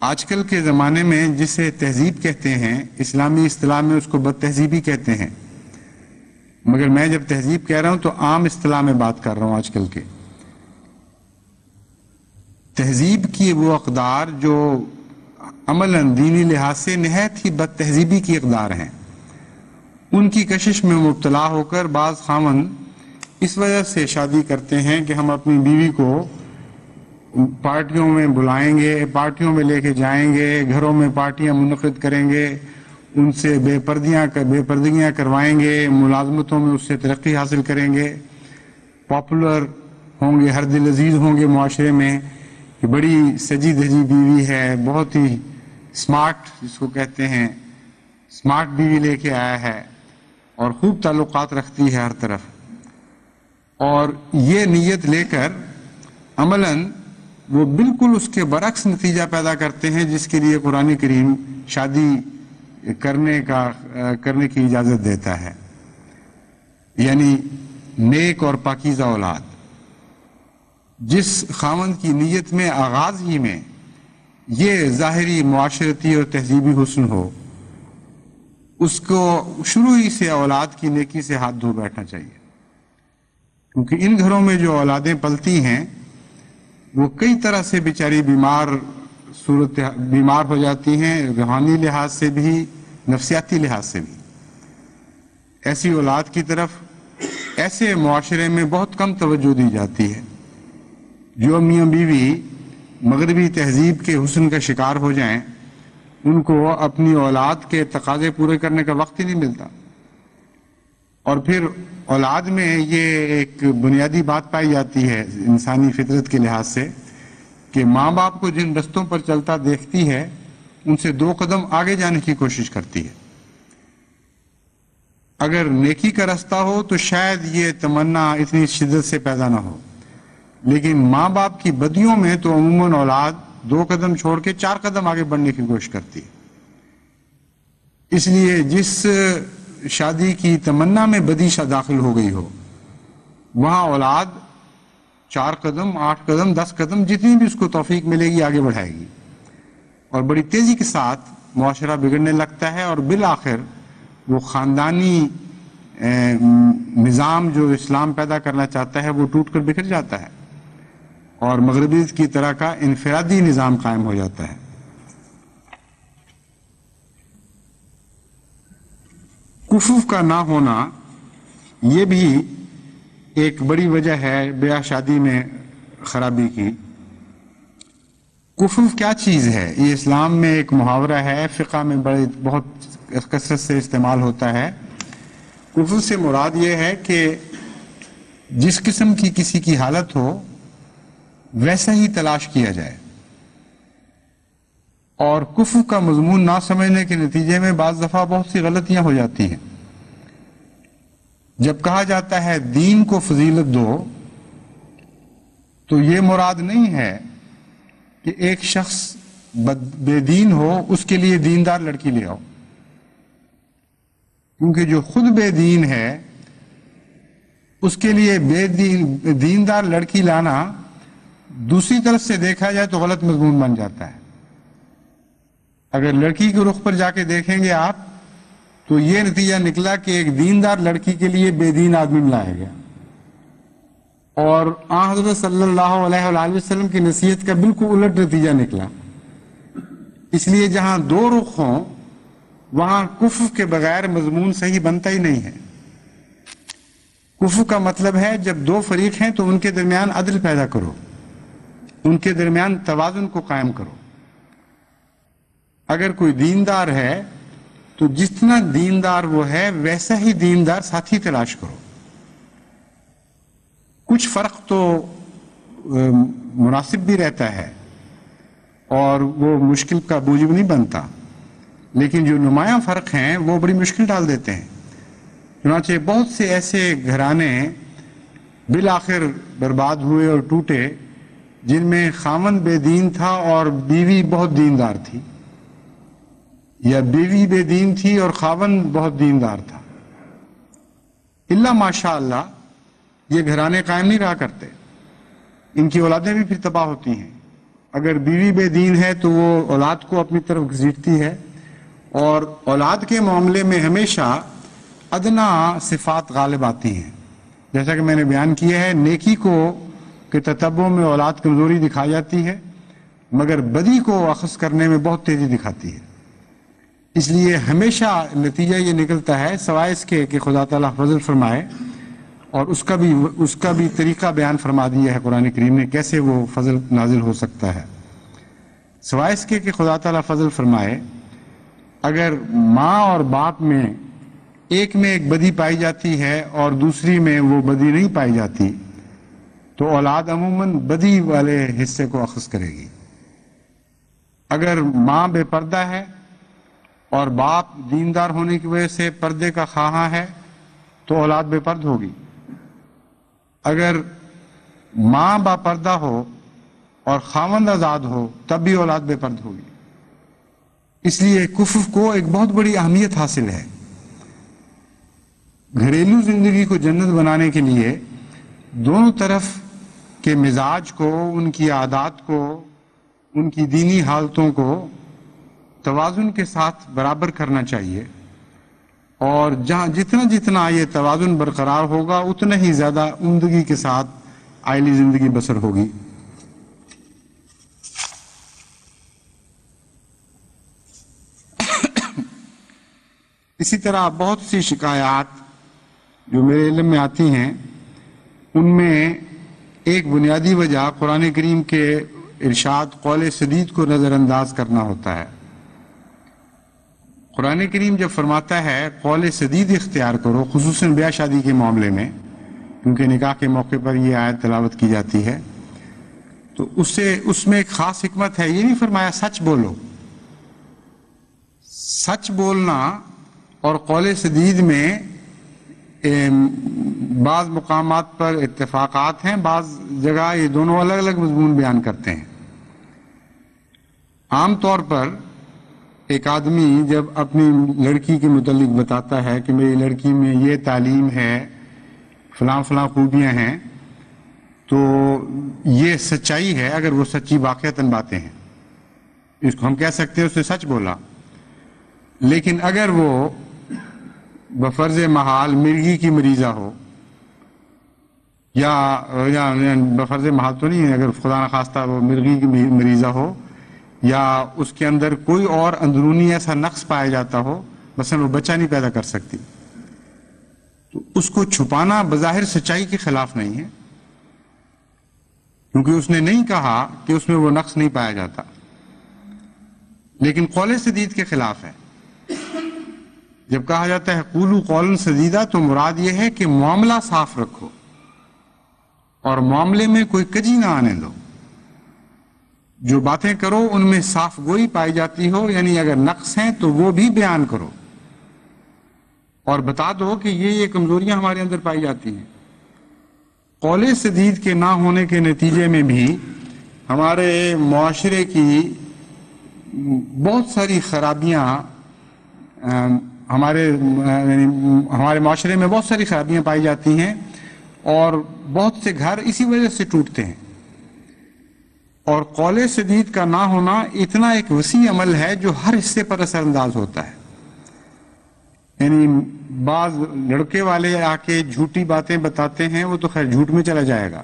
آج کل کے زمانے میں جسے تہذیب کہتے ہیں اسلامی اصطلاح میں اس کو بد تہذیبی کہتے ہیں، مگر میں جب تہذیب کہہ رہا ہوں تو عام اصطلاح میں بات کر رہا ہوں. آج کل کے تہذیب کی وہ اقدار جو عملاً دینی لحاظ سے نہایت ہی بد تہذیبی کی اقدار ہیں، ان کی کشش میں مبتلا ہو کر بعض خاوند اس وجہ سے شادی کرتے ہیں کہ ہم اپنی بیوی کو پارٹیوں میں بلائیں گے، پارٹیوں میں لے کے جائیں گے، گھروں میں پارٹیاں منعقد کریں گے، ان سے بے پردگیاں کروائیں گے، ملازمتوں میں اس سے ترقی حاصل کریں گے، پاپولر ہوں گے، ہر دل عزیز ہوں گے معاشرے میں کہ بڑی سجی دھجی بیوی ہے، بہت ہی سمارٹ جس کو کہتے ہیں سمارٹ بیوی لے کے آیا ہے اور خوب تعلقات رکھتی ہے ہر طرف. اور یہ نیت لے کر عملاً وہ بالکل اس کے برعکس نتیجہ پیدا کرتے ہیں جس کے لیے قرآن کریم شادی کرنے کی اجازت دیتا ہے، یعنی نیک اور پاکیزہ اولاد. جس خاوند کی نیت میں آغاز ہی میں یہ ظاہری معاشرتی اور تہذیبی حسن ہو اس کو شروع ہی سے اولاد کی نیکی سے ہاتھ دھو بیٹھنا چاہیے، کیونکہ ان گھروں میں جو اولادیں پلتی ہیں وہ کئی طرح سے بیچاری بیمار ہو جاتی ہیں، روحانی لحاظ سے بھی، نفسیاتی لحاظ سے بھی۔ ایسی اولاد کی طرف ایسے معاشرے میں بہت کم توجہ دی جاتی ہے۔ جو میاں بیوی مغربی تہذیب کے حسن کا شکار ہو جائیں، ان کو اپنی اولاد کے تقاضے پورے کرنے کا وقت ہی نہیں ملتا۔ اور پھر اولاد میں یہ ایک بنیادی بات پائی جاتی ہے انسانی فطرت کے لحاظ سے کہ ماں باپ کو جن رستوں پر چلتا دیکھتی ہے ان سے 2 قدم آگے جانے کی کوشش کرتی ہے۔ اگر نیکی کا رستہ ہو تو شاید یہ تمنا اتنی شدت سے پیدا نہ ہو، لیکن ماں باپ کی بدیوں میں تو عموماً اولاد 2 قدم چھوڑ کے 4 قدم آگے بڑھنے کی کوشش کرتی ہے۔ اس لیے جس شادی کی تمنا میں بدی داخل ہو گئی ہو، وہاں اولاد 4 قدم، 8 قدم، 10 قدم، جتنی بھی اس کو توفیق ملے گی آگے بڑھائے گی، اور بڑی تیزی کے ساتھ معاشرہ بگڑنے لگتا ہے، اور بالآخر وہ خاندانی نظام جو اسلام پیدا کرنا چاہتا ہے وہ ٹوٹ کر بکھر جاتا ہے، اور مغربی کی طرح کا انفرادی نظام قائم ہو جاتا ہے۔ کفوف کا نہ ہونا یہ بھی ایک بڑی وجہ ہے بیاہ شادی میں خرابی کی۔ کفوف کیا چیز ہے؟ یہ اسلام میں ایک محاورہ ہے، فقہ میں بہت کثرت سے استعمال ہوتا ہے۔ کفوف سے مراد یہ ہے کہ جس قسم کی کسی کی حالت ہو ویسا ہی تلاش کیا جائے، اور کفر کا مضمون نہ سمجھنے کے نتیجے میں بعض دفعہ بہت سی غلطیاں ہو جاتی ہیں۔ جب کہا جاتا ہے دین کو فضیلت دو، تو یہ مراد نہیں ہے کہ ایک شخص بے دین ہو اس کے لیے دیندار لڑکی لے آؤ، کیونکہ جو خود بے دین ہے اس کے لیے دیندار لڑکی لانا دوسری طرف سے دیکھا جائے تو غلط مضمون بن جاتا ہے۔ اگر لڑکی کے رخ پر جا کے دیکھیں گے آپ تو یہ نتیجہ نکلا کہ ایک دیندار لڑکی کے لیے بے دین آدمی لایا گیا، اور آن حضرت صلی اللہ علیہ وآلہ وسلم کی نصیحت کا بالکل الٹ نتیجہ نکلا۔ اس لیے جہاں 2 رخ ہوں وہاں کفر کے بغیر مضمون صحیح بنتا ہی نہیں ہے۔ کفر کا مطلب ہے جب 2 فریق ہیں تو ان کے درمیان عدل پیدا کرو، ان کے درمیان توازن کو قائم کرو۔ اگر کوئی دیندار ہے تو جتنا دیندار وہ ہے ویسا ہی دیندار ساتھی تلاش کرو۔ کچھ فرق تو مناسب بھی رہتا ہے اور وہ مشکل کا موجب نہیں بنتا، لیکن جو نمایاں فرق ہیں وہ بڑی مشکل ڈال دیتے ہیں۔ چنانچہ بہت سے ایسے گھرانے بالآخر برباد ہوئے اور ٹوٹے جن میں خاوند بے دین تھا اور بیوی بہت دیندار تھی، یا بیوی بے دین تھی اور خاوند بہت دیندار تھا۔ الا ماشاء اللہ یہ گھرانے قائم نہیں رہا کرتے، ان کی اولادیں بھی پھر تباہ ہوتی ہیں۔ اگر بیوی بے دین ہے تو وہ اولاد کو اپنی طرف گھسیٹتی ہے، اور اولاد کے معاملے میں ہمیشہ ادنا صفات غالب آتی ہیں۔ جیسا کہ میں نے بیان کیا ہے، نیکی کو کے تتبع میں اولاد کمزوری دکھائی جاتی ہے، مگر بدی کو اخذ کرنے میں بہت تیزی دکھاتی ہے۔ اس لیے ہمیشہ نتیجہ یہ نکلتا ہے، سوائے اس کے کہ خدا تعالیٰ فضل فرمائے، اور اس کا بھی طریقہ بیان فرما دیا ہے قرآن کریم نے کیسے وہ فضل نازل ہو سکتا ہے۔ سوائے اس کے کہ خدا تعالیٰ فضل فرمائے، اگر ماں اور باپ میں ایک میں ایک بدی پائی جاتی ہے اور دوسری میں وہ بدی نہیں پائی جاتی تو اولاد عموماً بدی والے حصے کو اخذ کرے گی۔ اگر ماں بے پردہ ہے اور باپ دیندار ہونے کی وجہ سے پردے کا خواہاں ہے تو اولاد بے پرد ہوگی۔ اگر ماں با پردہ ہو اور خاوند آزاد ہو تب بھی اولاد بے پرد ہوگی۔ اس لیے کفر کو ایک بہت بڑی اہمیت حاصل ہے۔ گھریلو زندگی کو جنت بنانے کے لیے دونوں طرف کے مزاج کو، ان کی عادات کو، ان کی دینی حالتوں کو توازن کے ساتھ برابر کرنا چاہیے، اور جہاں جتنا جتنا یہ توازن برقرار ہوگا اتنا ہی زیادہ عمدگی کے ساتھ عائلی زندگی بسر ہوگی۔ اسی طرح بہت سی شکایات جو میرے علم میں آتی ہیں، ان میں ایک بنیادی وجہ قرآن کریم کے ارشاد قول سدید کو نظر انداز کرنا ہوتا ہے۔ قرآن کریم جب فرماتا ہے قول سدید اختیار کرو، خصوصاً بیاہ شادی کے معاملے میں، کیونکہ نکاح کے موقع پر یہ آیت تلاوت کی جاتی ہے، تو اس میں ایک خاص حکمت ہے۔ یہ نہیں فرمایا سچ بولو۔ سچ بولنا اور قول سدید میں بعض مقامات پر اتفاقات ہیں، بعض جگہ یہ دونوں الگ الگ مضمون بیان کرتے ہیں۔ عام طور پر ایک آدمی جب اپنی لڑکی کے متعلق بتاتا ہے کہ میری لڑکی میں یہ تعلیم ہے، فلاں فلاں خوبیاں ہیں، تو یہ سچائی ہے اگر وہ سچی واقعتاً باتیں ہیں، اس کو ہم کہہ سکتے ہیں اس نے سچ بولا۔ لیکن اگر وہ بفرض محال مرغی کی مریضہ ہو، یا بفرض محال تو نہیں ہے، اگر خدا نخواستہ وہ مرغی کی مریضہ ہو، یا اس کے اندر کوئی اور اندرونی ایسا نقص پایا جاتا ہو، مثلا وہ بچہ نہیں پیدا کر سکتی، تو اس کو چھپانا بظاہر سچائی کے خلاف نہیں ہے، کیونکہ اس نے نہیں کہا کہ اس میں وہ نقص نہیں پایا جاتا، لیکن قول سدید کے خلاف ہے۔ جب کہا جاتا ہے قولوا قولا سدیدا، تو مراد یہ ہے کہ معاملہ صاف رکھو اور معاملے میں کوئی کجی نہ آنے دو۔ جو باتیں کرو ان میں صاف گوئی پائی جاتی ہو، یعنی اگر نقص ہیں تو وہ بھی بیان کرو اور بتا دو کہ یہ کمزوریاں ہمارے اندر پائی جاتی ہیں۔ قول سدید کے نہ ہونے کے نتیجے میں بھی ہمارے معاشرے کی بہت ساری خرابیاں ہمارے معاشرے میں بہت ساری خرابیاں پائی جاتی ہیں، اور بہت سے گھر اسی وجہ سے ٹوٹتے ہیں۔ اور قول سدید کا نہ ہونا اتنا ایک وسیع عمل ہے جو ہر حصے پر اثر انداز ہوتا ہے۔ یعنی بعض لڑکے والے آ کے جھوٹی باتیں بتاتے ہیں، وہ تو خیر جھوٹ میں چلا جائے گا،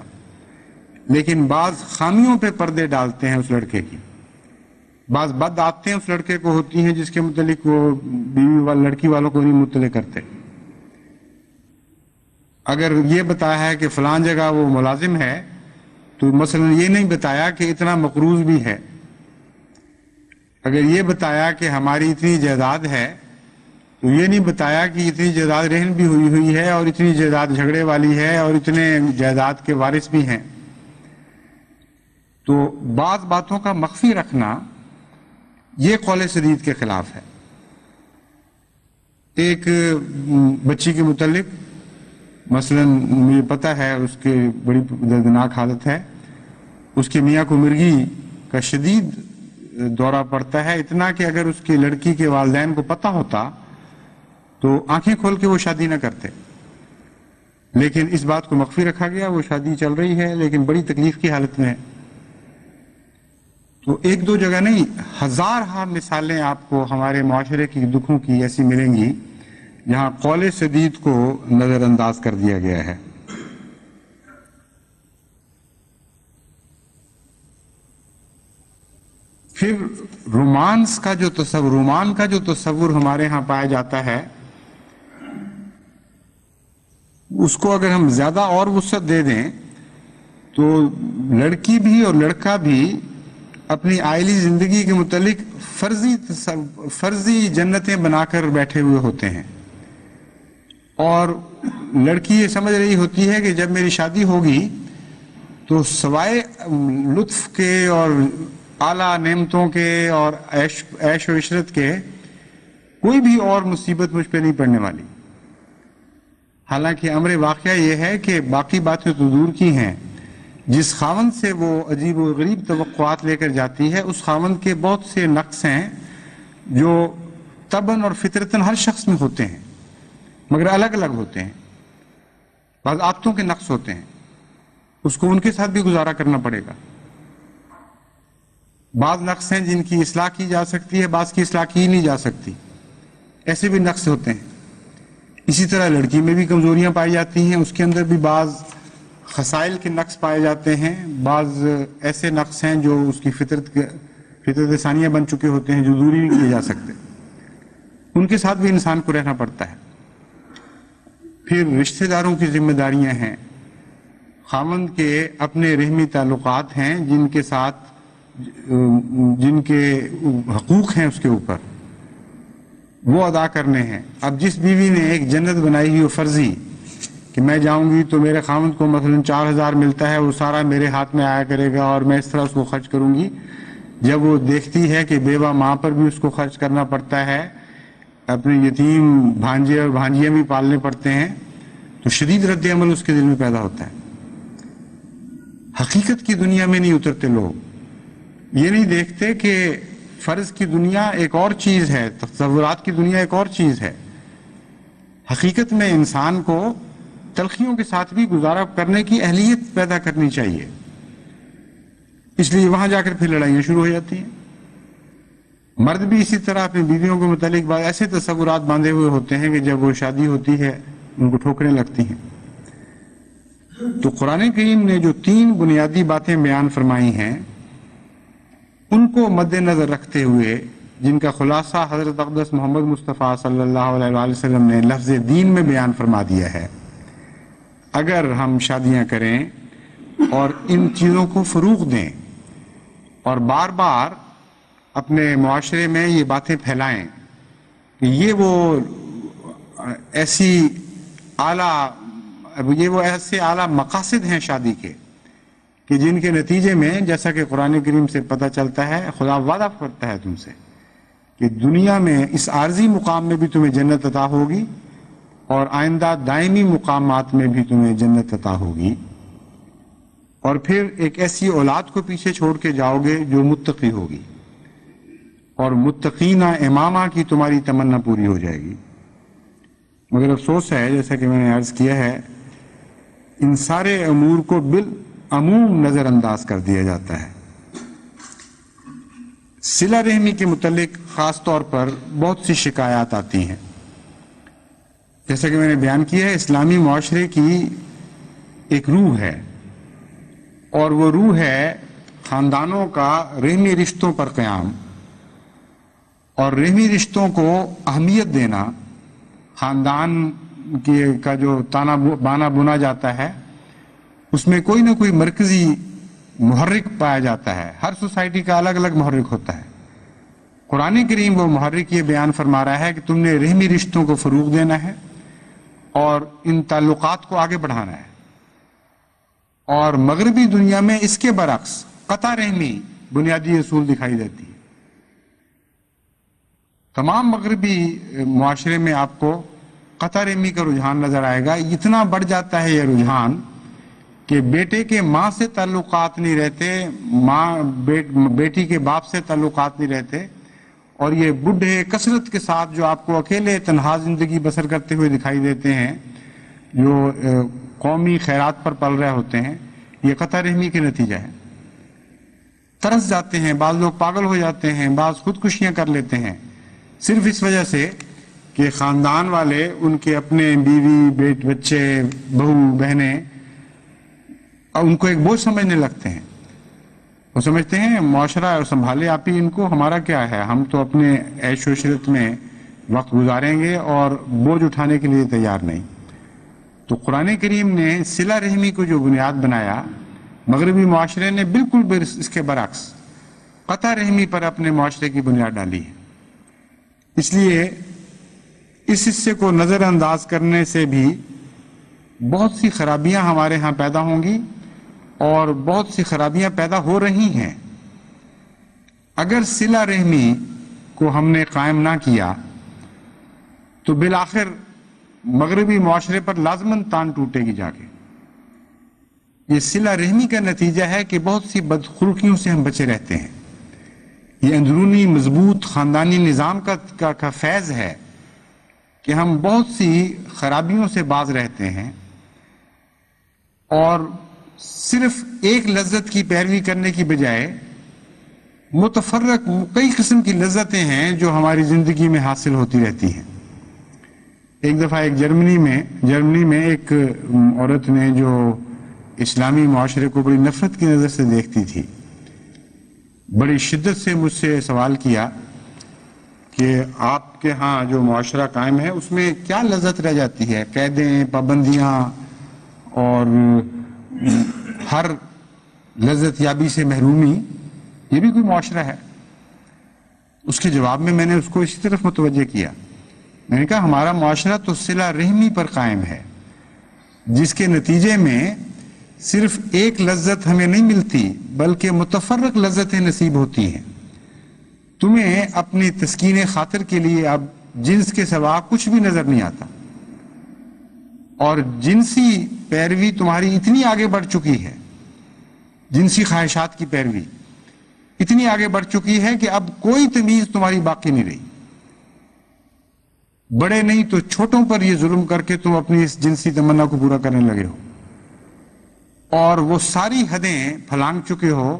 لیکن بعض خامیوں پہ پردے ڈالتے ہیں اس لڑکے کی، بعض بد عادتیں اس لڑکے کو ہوتی ہیں جس کے متعلق وہ لڑکی والوں کو نہیں مطلع کرتے۔ اگر یہ بتایا ہے کہ فلان جگہ وہ ملازم ہے، تو مثلا یہ نہیں بتایا کہ اتنا مقروض بھی ہے۔ اگر یہ بتایا کہ ہماری اتنی جائیداد ہے، تو یہ نہیں بتایا کہ اتنی جائیداد رہن بھی ہوئی ہے، اور اتنی جائیداد جھگڑے والی ہے، اور اتنے جائیداد کے وارث بھی ہیں۔ تو بعض باتوں کا مخفی رکھنا یہ قول سدید کے خلاف ہے۔ ایک بچی کے متعلق مثلا مجھے پتہ ہے اس کے بڑی دردناک حالت ہے، اس کے میاں کو مرگی کا شدید دورہ پڑتا ہے، اتنا کہ اگر اس کی لڑکی کے والدین کو پتہ ہوتا تو آنکھیں کھول کے وہ شادی نہ کرتے، لیکن اس بات کو مخفی رکھا گیا، وہ شادی چل رہی ہے لیکن بڑی تکلیف کی حالت میں ہے۔ تو ایک دو جگہ نہیں، ہزارہ مثالیں آپ کو ہمارے معاشرے کی دکھوں کی ایسی ملیں گی جہاں قول سدید کو نظر انداز کر دیا گیا ہے۔ پھر رومانس کا جو تصور ہمارے ہاں پایا جاتا ہے، اس کو اگر ہم زیادہ اور وسعت دے دیں تو لڑکی بھی اور لڑکا بھی اپنی عائلی زندگی کے متعلق فرضی جنتیں بنا کر بیٹھے ہوئے ہوتے ہیں، اور لڑکی یہ سمجھ رہی ہوتی ہے کہ جب میری شادی ہوگی تو سوائے لطف کے اور اعلیٰ نعمتوں کے اور عیش و عشرت کے کوئی بھی اور مصیبت مجھ پہ نہیں پڑنے والی۔ حالانکہ امر واقعہ یہ ہے کہ باقی باتیں تو دور کی ہیں، جس خاوند سے وہ عجیب و غریب توقعات لے کر جاتی ہے، اس خاوند کے بہت سے نقص ہیں جو طبعاً اور فطرتاً ہر شخص میں ہوتے ہیں، مگر الگ الگ ہوتے ہیں۔ بعض عادتوں کے نقص ہوتے ہیں، اس کو ان کے ساتھ بھی گزارا کرنا پڑے گا۔ بعض نقص ہیں جن کی اصلاح کی جا سکتی ہے، بعض کی اصلاح کی نہیں جا سکتی، ایسے بھی نقص ہوتے ہیں۔ اسی طرح لڑکی میں بھی کمزوریاں پائی جاتی ہیں، اس کے اندر بھی بعض خصائل کے نقص پائے جاتے ہیں، بعض ایسے نقص ہیں جو اس کی فطرت ثانیہ بن چکے ہوتے ہیں جو دوری نہیں کیے جا سکتے، ان کے ساتھ بھی انسان کو رہنا پڑتا ہے۔ پھر رشتہ داروں کی ذمہ داریاں ہیں، خاوند کے اپنے رحمی تعلقات ہیں جن کے ساتھ جن کے حقوق ہیں اس کے اوپر، وہ ادا کرنے ہیں۔ اب جس بیوی نے ایک جنت بنائی ہوئی فرضی کہ میں جاؤں گی تو میرے خاوند کو مثلا 4000 ملتا ہے، وہ سارا میرے ہاتھ میں آیا کرے گا اور میں اس طرح اس کو خرچ کروں گی، جب وہ دیکھتی ہے کہ بیوہ ماں پر بھی اس کو خرچ کرنا پڑتا ہے، اپنے یتیم بھانجے اور بھانجیاں بھی پالنے پڑتے ہیں، تو شدید رد عمل اس کے دل میں پیدا ہوتا ہے۔ حقیقت کی دنیا میں نہیں اترتے لوگ، یہ نہیں دیکھتے کہ فرض کی دنیا ایک اور چیز ہے، تصورات کی دنیا ایک اور چیز ہے۔ حقیقت میں انسان کو تلخیوں کے ساتھ بھی گزارا کرنے کی اہلیت پیدا کرنی چاہیے، اس لیے وہاں جا کر پھر لڑائیاں شروع ہو جاتی ہیں۔ مرد بھی اسی طرح اپنی بیویوں کے متعلق بعض ایسے تصورات باندھے ہوئے ہوتے ہیں کہ جب وہ شادی ہوتی ہے ان کو ٹھوکریں لگتی ہیں۔ تو قرآن کریم نے جو 3 بنیادی باتیں بیان فرمائی ہیں، ان کو مد نظر رکھتے ہوئے، جن کا خلاصہ حضرت اقدس محمد مصطفیٰ صلی اللہ علیہ وآلہ وسلم نے لفظ دین میں بیان فرما دیا ہے، اگر ہم شادیاں کریں اور ان چیزوں کو فروغ دیں اور بار بار اپنے معاشرے میں یہ باتیں پھیلائیں کہ یہ وہ ایسے اعلیٰ مقاصد ہیں شادی کے کہ جن کے نتیجے میں، جیسا کہ قرآن کریم سے پتہ چلتا ہے، خدا وعدہ کرتا ہے تم سے کہ دنیا میں اس عارضی مقام میں بھی تمہیں جنت عطا ہوگی اور آئندہ دائمی مقامات میں بھی تمہیں جنت عطا ہوگی، اور پھر ایک ایسی اولاد کو پیچھے چھوڑ کے جاؤ گے جو متقی ہوگی، اور متقینہ امامہ کی تمہاری تمنا پوری ہو جائے گی۔ مگر افسوس ہے، جیسا کہ میں نے عرض کیا ہے، ان سارے امور کو بالعموم نظر انداز کر دیا جاتا ہے۔ صلہ رحمی کے متعلق خاص طور پر بہت سی شکایات آتی ہیں۔ جیسا کہ میں نے بیان کیا ہے، اسلامی معاشرے کی ایک روح ہے، اور وہ روح ہے خاندانوں کا رحمی رشتوں پر قیام، اور رحمی رشتوں کو اہمیت دینا۔ خاندان کا جو تانا بانا بنا جاتا ہے، اس میں کوئی نہ کوئی مرکزی محرک پایا جاتا ہے۔ ہر سوسائٹی کا الگ الگ محرک ہوتا ہے۔ قرآن کریم وہ محرک یہ بیان فرما رہا ہے کہ تم نے رحمی رشتوں کو فروغ دینا ہے اور ان تعلقات کو آگے بڑھانا ہے۔ اور مغربی دنیا میں اس کے برعکس قطع رحمی بنیادی اصول دکھائی دیتی ہے۔ تمام مغربی معاشرے میں آپ کو قطع رحمی کا رجحان نظر آئے گا۔ اتنا بڑھ جاتا ہے یہ رجحان کہ بیٹے کے ماں سے تعلقات نہیں رہتے، ماں بیٹی کے باپ سے تعلقات نہیں رہتے، اور یہ بڈھے کثرت کے ساتھ جو آپ کو اکیلے تنہا زندگی بسر کرتے ہوئے دکھائی دیتے ہیں، جو قومی خیرات پر پل رہے ہوتے ہیں، یہ قطع رحمی کے نتیجہ ہے۔ ترس جاتے ہیں، بعض لوگ پاگل ہو جاتے ہیں، بعض خودکشیاں کر لیتے ہیں، صرف اس وجہ سے کہ خاندان والے ان کے اپنے بیوی بچے بہو بہنیں ان کو ایک بوجھ سمجھنے لگتے ہیں۔ وہ سمجھتے ہیں معاشرہ سنبھالے آپ ہی ان کو، ہمارا کیا ہے، ہم تو اپنے عیش و عشرت میں وقت گزاریں گے اور بوجھ اٹھانے کے لیے تیار نہیں۔ تو قرآن کریم نے صلہ رحمی کو جو بنیاد بنایا، مغربی معاشرے نے بالکل اس کے برعکس قطع رحمی پر اپنے معاشرے کی بنیاد ڈالی ہے۔ اس لیے اس حصے کو نظر انداز کرنے سے بھی بہت سی خرابیاں ہمارے ہاں پیدا ہوں گی، اور بہت سی خرابیاں پیدا ہو رہی ہیں۔ اگر صلہ رحمی کو ہم نے قائم نہ کیا تو بالآخر مغربی معاشرے پر لازماً تان ٹوٹے گی جا کے۔ یہ صلہ رحمی کا نتیجہ ہے کہ بہت سی بدخلقیوں سے ہم بچے رہتے ہیں۔ یہ اندرونی مضبوط خاندانی نظام کا فیض ہے کہ ہم بہت سی خرابیوں سے باز رہتے ہیں، اور صرف ایک لذت کی پیروی کرنے کی بجائے متفرق کئی قسم کی لذتیں ہیں جو ہماری زندگی میں حاصل ہوتی رہتی ہیں۔ ایک دفعہ جرمنی میں ایک عورت نے جو اسلامی معاشرے کو بڑی نفرت کی نظر سے دیکھتی تھی، بڑی شدت سے مجھ سے سوال کیا کہ آپ کے ہاں جو معاشرہ قائم ہے اس میں کیا لذت رہ جاتی ہے؟ قیدیں، پابندیاں اور ہر لذت یابی سے محرومی، یہ بھی کوئی معاشرہ ہے؟ اس کے جواب میں نے اس کو اسی طرف متوجہ کیا. میں نے کہا ہمارا معاشرہ تو صلہ رحمی پر قائم ہے، جس کے نتیجے میں صرف ایک لذت ہمیں نہیں ملتی بلکہ متفرق لذتیں نصیب ہوتی ہیں. تمہیں اپنی تسکین خاطر کے لیے اب جنس کے سوا کچھ بھی نظر نہیں آتا، اور جنسی پیروی تمہاری اتنی آگے بڑھ چکی ہے، جنسی خواہشات کی پیروی اتنی آگے بڑھ چکی ہے کہ اب کوئی تمیز تمہاری باقی نہیں رہی. بڑے نہیں تو چھوٹوں پر یہ ظلم کر کے تم اپنی اس جنسی تمنا کو پورا کرنے لگے ہو، اور وہ ساری حدیں پھلانگ چکے ہو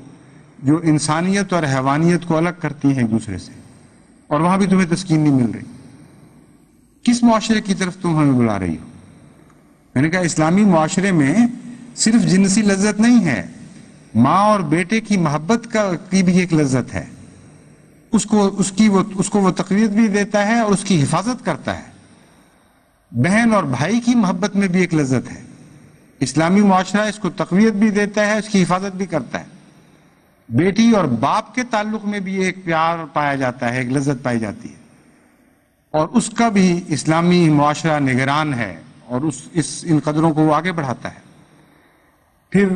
جو انسانیت اور حیوانیت کو الگ کرتی ہیں ایک دوسرے سے، اور وہاں بھی تمہیں تسکین نہیں مل رہی. کس معاشرے کی طرف تم ہمیں بلا رہی ہو؟ میں نے کہا اسلامی معاشرے میں صرف جنسی لذت نہیں ہے، ماں اور بیٹے کی محبت کی بھی ایک لذت ہے. اس کو وہ تقویت بھی دیتا ہے اور اس کی حفاظت کرتا ہے. بہن اور بھائی کی محبت میں بھی ایک لذت ہے. اسلامی معاشرہ اس کو تقویت بھی دیتا ہے، اس کی حفاظت بھی کرتا ہے. بیٹی اور باپ کے تعلق میں بھی ایک پیار پایا جاتا ہے، ایک لذت پائی جاتی ہے، اور اس کا بھی اسلامی معاشرہ نگران ہے اور ان قدروں کو وہ آگے بڑھاتا ہے. پھر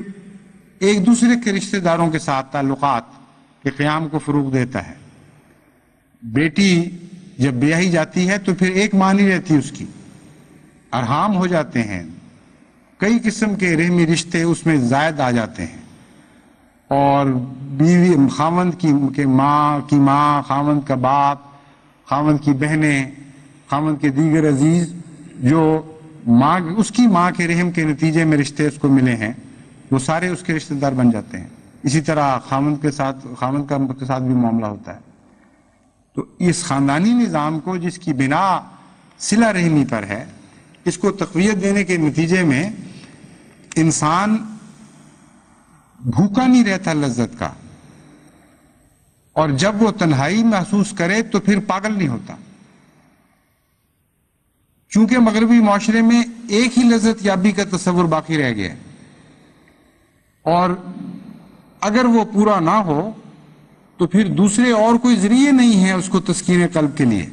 ایک دوسرے کے رشتہ داروں کے ساتھ تعلقات کے قیام کو فروغ دیتا ہے. بیٹی جب بیاہی جاتی ہے تو پھر ایک ماں نہیں رہتی، اس کی ارحام ہو جاتے ہیں، کئی قسم کے رحمی رشتے اس میں زائد آ جاتے ہیں، اور بیوی خاوند کی ماں، خاوند کا باپ، خاوند کی بہنیں، خاوند کے دیگر عزیز جو اس کی ماں کے رحم کے نتیجے میں رشتے اس کو ملے ہیں، وہ سارے اس کے رشتہ دار بن جاتے ہیں. اسی طرح خاوند کے ساتھ بھی معاملہ ہوتا ہے. تو اس خاندانی نظام کو جس کی بنا صلہ رحمی پر ہے، اس کو تقویت دینے کے نتیجے میں انسان بھوکا نہیں رہتا لذت کا، اور جب وہ تنہائی محسوس کرے تو پھر پاگل نہیں ہوتا. چونکہ مغربی معاشرے میں ایک ہی لذت یابی کا تصور باقی رہ گیا ہے، اور اگر وہ پورا نہ ہو تو پھر دوسرے اور کوئی ذریعے نہیں ہیں اس کو تسکین قلب کے لیے.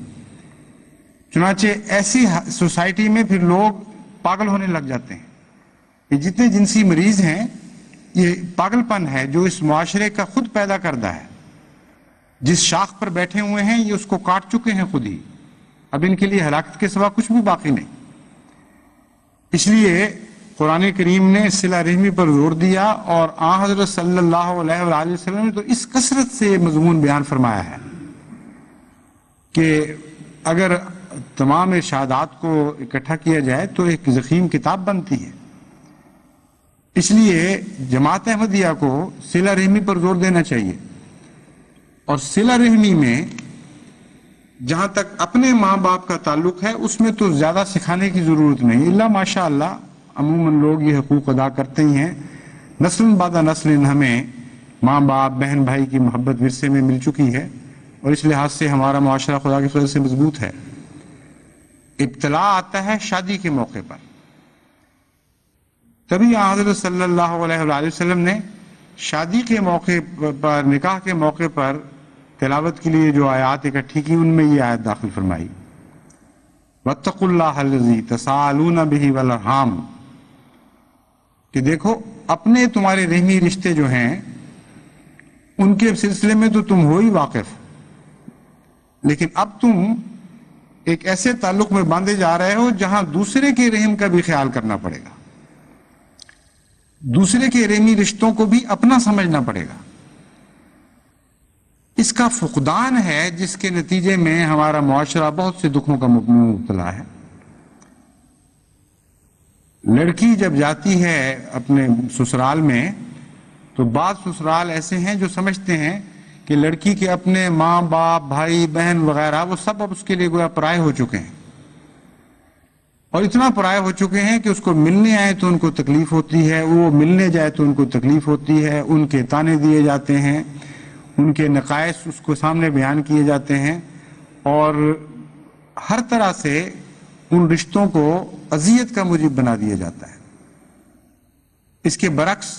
چنانچہ ایسی سوسائٹی میں پھر لوگ پاگل ہونے لگ جاتے ہیں. یہ جتنے جنسی مریض ہیں، یہ پاگل پن ہے جو اس معاشرے کا خود پیدا کردہ ہے. جس شاخ پر بیٹھے ہوئے ہیں یہ اس کو کاٹ چکے ہیں خود ہی، اب ان کے لیے ہلاکت کے سوا کچھ بھی باقی نہیں. اس لیے قرآن کریم نے صلہ رحمی پر زور دیا، اور آن حضرت صلی اللہ علیہ وآلہ وسلم نے تو اس کثرت سے مضمون بیان فرمایا ہے کہ اگر تمام ارشادات کو اکٹھا کیا جائے تو ایک ضخیم کتاب بنتی ہے. اس لیے جماعت احمدیہ کو صلہ رحمی پر زور دینا چاہیے، اور صلہ رحمی میں جہاں تک اپنے ماں باپ کا تعلق ہے اس میں تو زیادہ سکھانے کی ضرورت نہیں. اللہ ماشاء اللہ عموماً لوگ یہ حقوق ادا کرتے ہی ہیں. نسل بعد نسل ہمیں ماں باپ، بہن بھائی کی محبت ورثے میں مل چکی ہے، اور اس لحاظ سے ہمارا معاشرہ خدا کی فضل سے مضبوط ہے. ابتلا آتا ہے شادی کے موقع پر، تبھی حضرت صلی اللہ علیہ وآلہ وسلم نے شادی کے موقع پر، نکاح کے موقع پر تلاوت کے لیے جو آیات اکٹھی کی، ان میں یہ آیت داخل فرمائی، وَاتَّقُوا اللَّهَ الَّذِي تَسَاءَلُونَ بِهِ وَالْأَرْحَامَ، کہ دیکھو اپنے تمہارے رحمی رشتے جو ہیں ان کے سلسلے میں تو تم ہو ہی واقف، لیکن اب تم ایک ایسے تعلق میں باندھے جا رہے ہو جہاں دوسرے کے رحم کا بھی خیال کرنا پڑے گا، دوسرے کے رحمی رشتوں کو بھی اپنا سمجھنا پڑے گا. اس کا فقدان ہے جس کے نتیجے میں ہمارا معاشرہ بہت سے دکھوں کا مبتلا ہے. لڑکی جب جاتی ہے اپنے سسرال میں تو بعض سسرال ایسے ہیں جو سمجھتے ہیں کہ لڑکی کے اپنے ماں باپ، بھائی بہن وغیرہ وہ سب اب اس کے لیے گویا پرائے ہو چکے ہیں. اور اتنا پرائے ہو چکے ہیں کہ اس کو ملنے آئے تو ان کو تکلیف ہوتی ہے، وہ ملنے جائے تو ان کو تکلیف ہوتی ہے، ان کے تانے دیے جاتے ہیں، ان کے نقائص اس کو سامنے بیان کیے جاتے ہیں، اور ہر طرح سے ان رشتوں کو اذیت کا موجب بنا دیا جاتا ہے۔ اس کے برعکس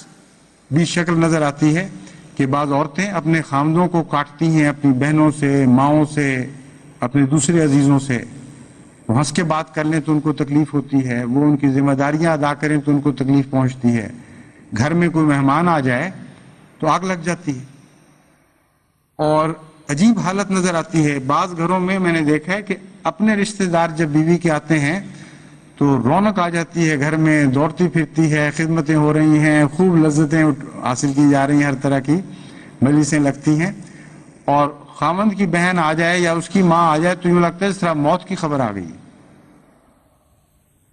بھی شکل نظر آتی ہے کہ بعض عورتیں اپنے خامدوں کو کاٹتی ہیں، اپنی بہنوں سے، ماؤں سے، اپنے دوسرے عزیزوں سے۔ وہ ہنس کے بات کر لیں تو ان کو تکلیف ہوتی ہے، وہ ان کی ذمہ داریاں ادا کریں تو ان کو تکلیف پہنچتی ہے، گھر میں کوئی مہمان آ جائے تو آگ لگ جاتی ہے، اور عجیب حالت نظر آتی ہے۔ بعض گھروں میں نے دیکھا ہے کہ اپنے رشتہ دار جب بیوی کے آتے ہیں تو رونق آ جاتی ہے، گھر میں دوڑتی پھرتی ہے، خدمتیں ہو رہی ہیں، خوب لذتیں حاصل کی جا رہی ہیں، ہر طرح کی مجلسیں لگتی ہیں، اور خامند کی بہن آ جائے یا اس کی ماں آ جائے تو یوں لگتا ہے اس طرح موت کی خبر آ گئی،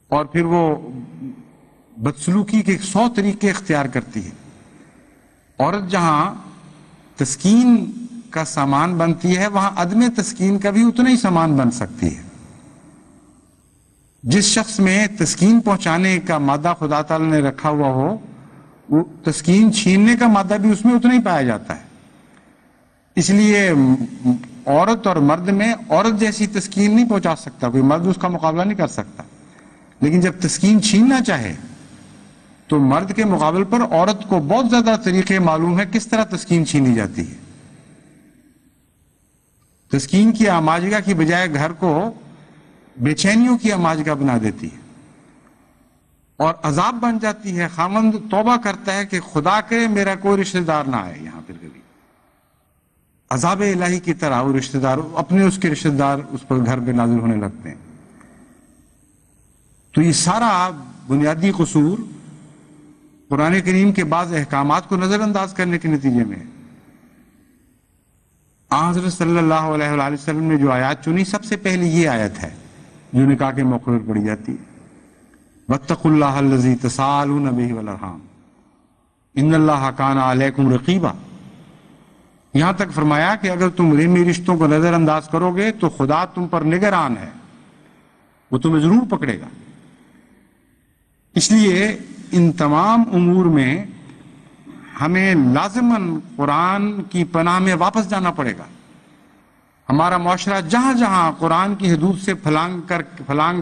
اور پھر وہ بدسلوکی کے 100 طریقے اختیار کرتی ہے۔ عورت جہاں تسکین کا سامان بنتی ہے وہاں عدم تسکین کا بھی اتنا ہی سامان بن سکتی ہے۔ جس شخص میں تسکین پہنچانے کا مادہ خدا تعالی نے رکھا ہوا ہو، وہ تسکین چھیننے کا مادہ بھی اس میں اتنا ہی پایا جاتا ہے۔ اس لیے عورت اور مرد میں عورت جیسی تسکین نہیں پہنچا سکتا کوئی، مرد اس کا مقابلہ نہیں کر سکتا، لیکن جب تسکین چھیننا چاہے تو مرد کے مقابل پر عورت کو بہت زیادہ طریقے معلوم ہے کس طرح تسکین چھینی جاتی ہے۔ تسکین کی آماجگاہ کی بجائے گھر کو بے چینیوں کی آماجگاہ بنا دیتی ہے اور عذاب بن جاتی ہے۔ خامند توبہ کرتا ہے کہ خدا کرے میرا کوئی رشتہ دار نہ آئے یہاں پھر کبھی، عذاب الہی کی طرح وہ رشتہ دار اپنے اس کے رشتہ دار اس پر گھر پہ نازل ہونے لگتے ہیں۔ تو یہ سارا بنیادی قصور قرآن کریم کے بعض احکامات کو نظر انداز کرنے کے نتیجے میں ہے۔ حضرت صلی اللہ علیہ وآلہ وسلم نے جو آیات چنی، سب سے پہلے یہ آیت ہے جو نکاح کے موقع پر پڑھی جاتی ہے، واتقوا اللہ الذی تساءلون بہ والارحام ان اللہ کان علیکم رقیبا۔ یہاں تک فرمایا کہ اگر تم رحمی رشتوں کو نظر انداز کرو گے تو خدا تم پر نگران ہے، وہ تمہیں ضرور پکڑے گا۔ اس لیے ان تمام امور میں ہمیں لازماً قرآن کی پناہ میں واپس جانا پڑے گا۔ ہمارا معاشرہ جہاں جہاں قرآن کی حدود سے قرآن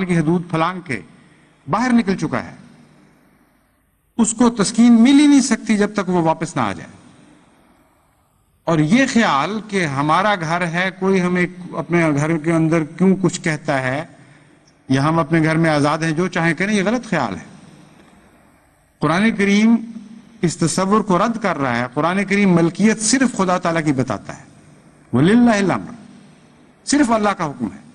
کی حدود پھلانگ کے باہر نکل چکا ہے، اس کو تسکین مل ہی نہیں سکتی جب تک وہ واپس نہ آ جائے۔ اور یہ خیال کہ ہمارا گھر ہے، کوئی ہمیں اپنے گھر کے اندر کیوں کچھ کہتا ہے، یا ہم اپنے گھر میں آزاد ہیں جو چاہیں کریں، یہ غلط خیال ہے۔ قرآن کریم اس تصور کو رد کر رہا ہے۔ قرآن کریم ملکیت صرف خدا تعالیٰ کی بتاتا ہے، وَلِلَّهِ الْأَمْرُ، صرف اللہ کا حکم ہے،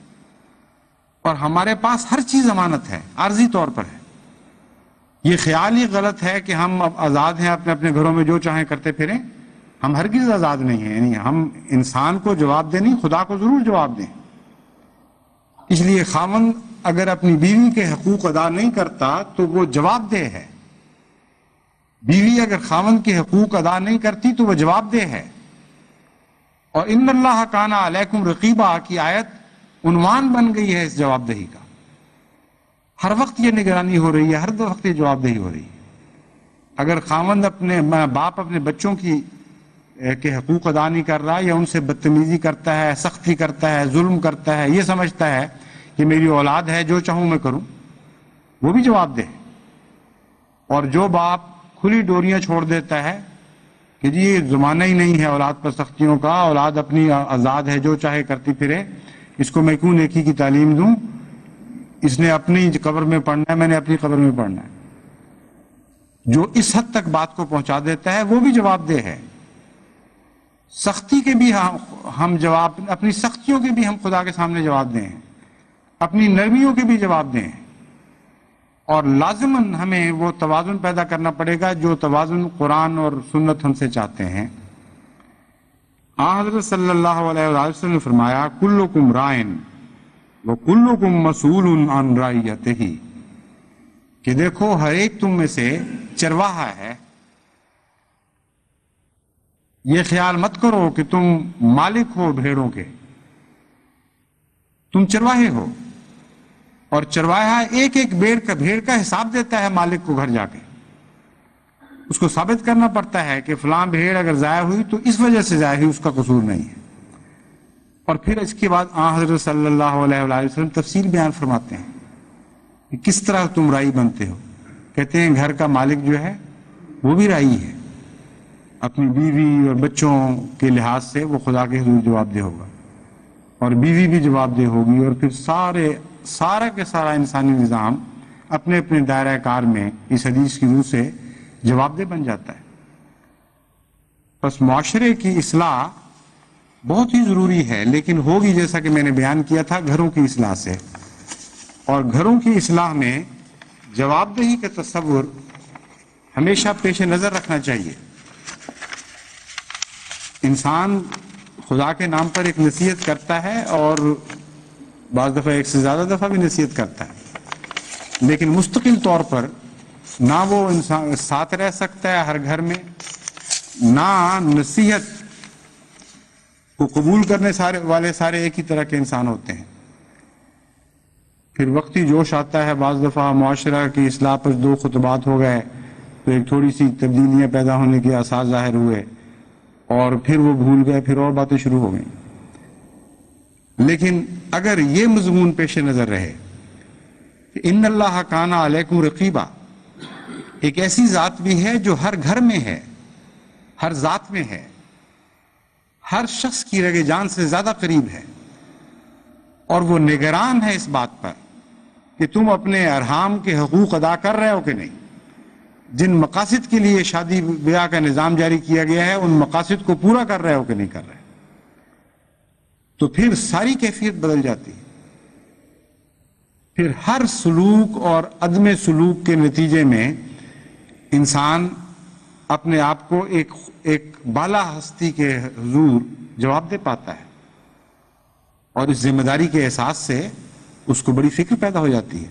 اور ہمارے پاس ہر چیز امانت ہے، عارضی طور پر ہے۔ یہ خیال ہی غلط ہے کہ ہم اب آزاد ہیں، اپنے اپنے گھروں میں جو چاہیں کرتے پھریں۔ ہم ہرگز آزاد نہیں ہیں، یعنی ہم انسان کو جواب دیں نہیں، خدا کو ضرور جواب دیں۔ اس لیے خاوند اگر اپنی بیوی کے حقوق ادا نہیں کرتا تو وہ جواب دہ ہے، بیوی اگر خاوند کے حقوق ادا نہیں کرتی تو وہ جواب دہ ہے۔ اور ان اللہ کان علیکم رقیبا کی آیت عنوان بن گئی ہے اس جواب دہی کا۔ ہر وقت یہ نگرانی ہو رہی ہے، ہر وقت یہ جواب دہی ہو رہی ہے۔ اگر خاوند باپ اپنے بچوں کے حقوق ادا نہیں کر رہا، یا ان سے بدتمیزی کرتا ہے، سختی کرتا ہے، ظلم کرتا ہے، یہ سمجھتا ہے کہ میری اولاد ہے جو چاہوں میں کروں، وہ بھی جواب دے۔ اور جو باپ کھلی ڈوریاں چھوڑ دیتا ہے کہ جی یہ زمانہ ہی نہیں ہے اولاد پر سختیوں کا، اولاد اپنی آزاد ہے جو چاہے کرتی پھرے، اس کو میں کیوں نیکی کی تعلیم دوں، اس نے اپنی قبر میں پڑھنا ہے، میں نے اپنی قبر میں پڑھنا ہے، جو اس حد تک بات کو پہنچا دیتا ہے وہ بھی جواب دہ ہے۔ سختی کے بھی ہم جواب، اپنی سختیوں کے بھی ہم خدا کے سامنے جواب دیں، اپنی نرمیوں کے بھی جواب دیں، اور لازماً ہمیں وہ توازن پیدا کرنا پڑے گا جو توازن قرآن اور سنت ہم سے چاہتے ہیں۔ حضرت صلی اللہ علیہ وسلم نے فرمایا کلکم رائن وکلکم مسئول عن رعیتہ، کہ دیکھو ہر ایک تم میں سے چرواہا ہے۔ یہ خیال مت کرو کہ تم مالک ہو بھیڑوں کے، تم چرواہے ہو، اور چرواہا ایک ایک بھیڑ کا حساب دیتا ہے مالک کو گھر جا کے. اس کو ثابت کرنا پڑتا ہے کہ فلاں بھیڑ اگر ضائع ہوئی تو اس وجہ سے ضائع ہوئی، اس کا قصور نہیں ہے. اور پھر اس کے بعد حضرت صلی اللہ علیہ وآلہ وسلم تفصیل بیان فرماتے ہیں کہ کس طرح تم رائی بنتے ہو. کہتے ہیں گھر کا مالک جو ہے وہ بھی رائی ہے، اپنی بیوی اور بچوں کے لحاظ سے وہ خدا کے حضور جواب دہ ہوگا، اور بیوی بھی جواب دہ ہوگی، اور پھر سارا کے سارا انسانی نظام اپنے اپنے دائرہ کار میں اس حدیث کی روح سے جواب دہ بن جاتا ہے. بس معاشرے کی اصلاح بہت ہی ضروری ہے، لیکن ہوگی جیسا کہ میں نے بیان کیا تھا گھروں کی اصلاح سے. اور گھروں کی اصلاح میں جواب دہی کا تصور ہمیشہ پیش نظر رکھنا چاہیے. انسان خدا کے نام پر ایک نصیحت کرتا ہے، اور بعض دفعہ ایک سے زیادہ دفعہ بھی نصیحت کرتا ہے، لیکن مستقل طور پر نہ وہ انسان ساتھ رہ سکتا ہے ہر گھر میں، نہ نصیحت کو قبول کرنے والے سارے ایک ہی طرح کے انسان ہوتے ہیں. پھر وقتی جوش آتا ہے، بعض دفعہ معاشرہ کی اصلاح پر 2 خطبات ہو گئے تو ایک تھوڑی سی تبدیلیاں پیدا ہونے کے آثار ظاہر ہوئے، اور پھر وہ بھول گئے، پھر اور باتیں شروع ہو گئیں. لیکن اگر یہ مضمون پیش نظر رہے کہ ان اللہ کان علیکم رقیبا، ایک ایسی ذات بھی ہے جو ہر گھر میں ہے، ہر ذات میں ہے، ہر شخص کی رگ جان سے زیادہ قریب ہے، اور وہ نگران ہے اس بات پر کہ تم اپنے ارحام کے حقوق ادا کر رہے ہو کہ نہیں. جن مقاصد کے لیے شادی بیاہ کا نظام جاری کیا گیا ہے ان مقاصد کو پورا کر رہے ہو کہ نہیں کر رہے. تو پھر ساری کیفیت بدل جاتی ہے. پھر ہر سلوک اور عدم سلوک کے نتیجے میں انسان اپنے آپ کو ایک بالا ہستی کے حضور جواب دے پاتا ہے، اور اس ذمہ داری کے احساس سے اس کو بڑی فکر پیدا ہو جاتی ہے.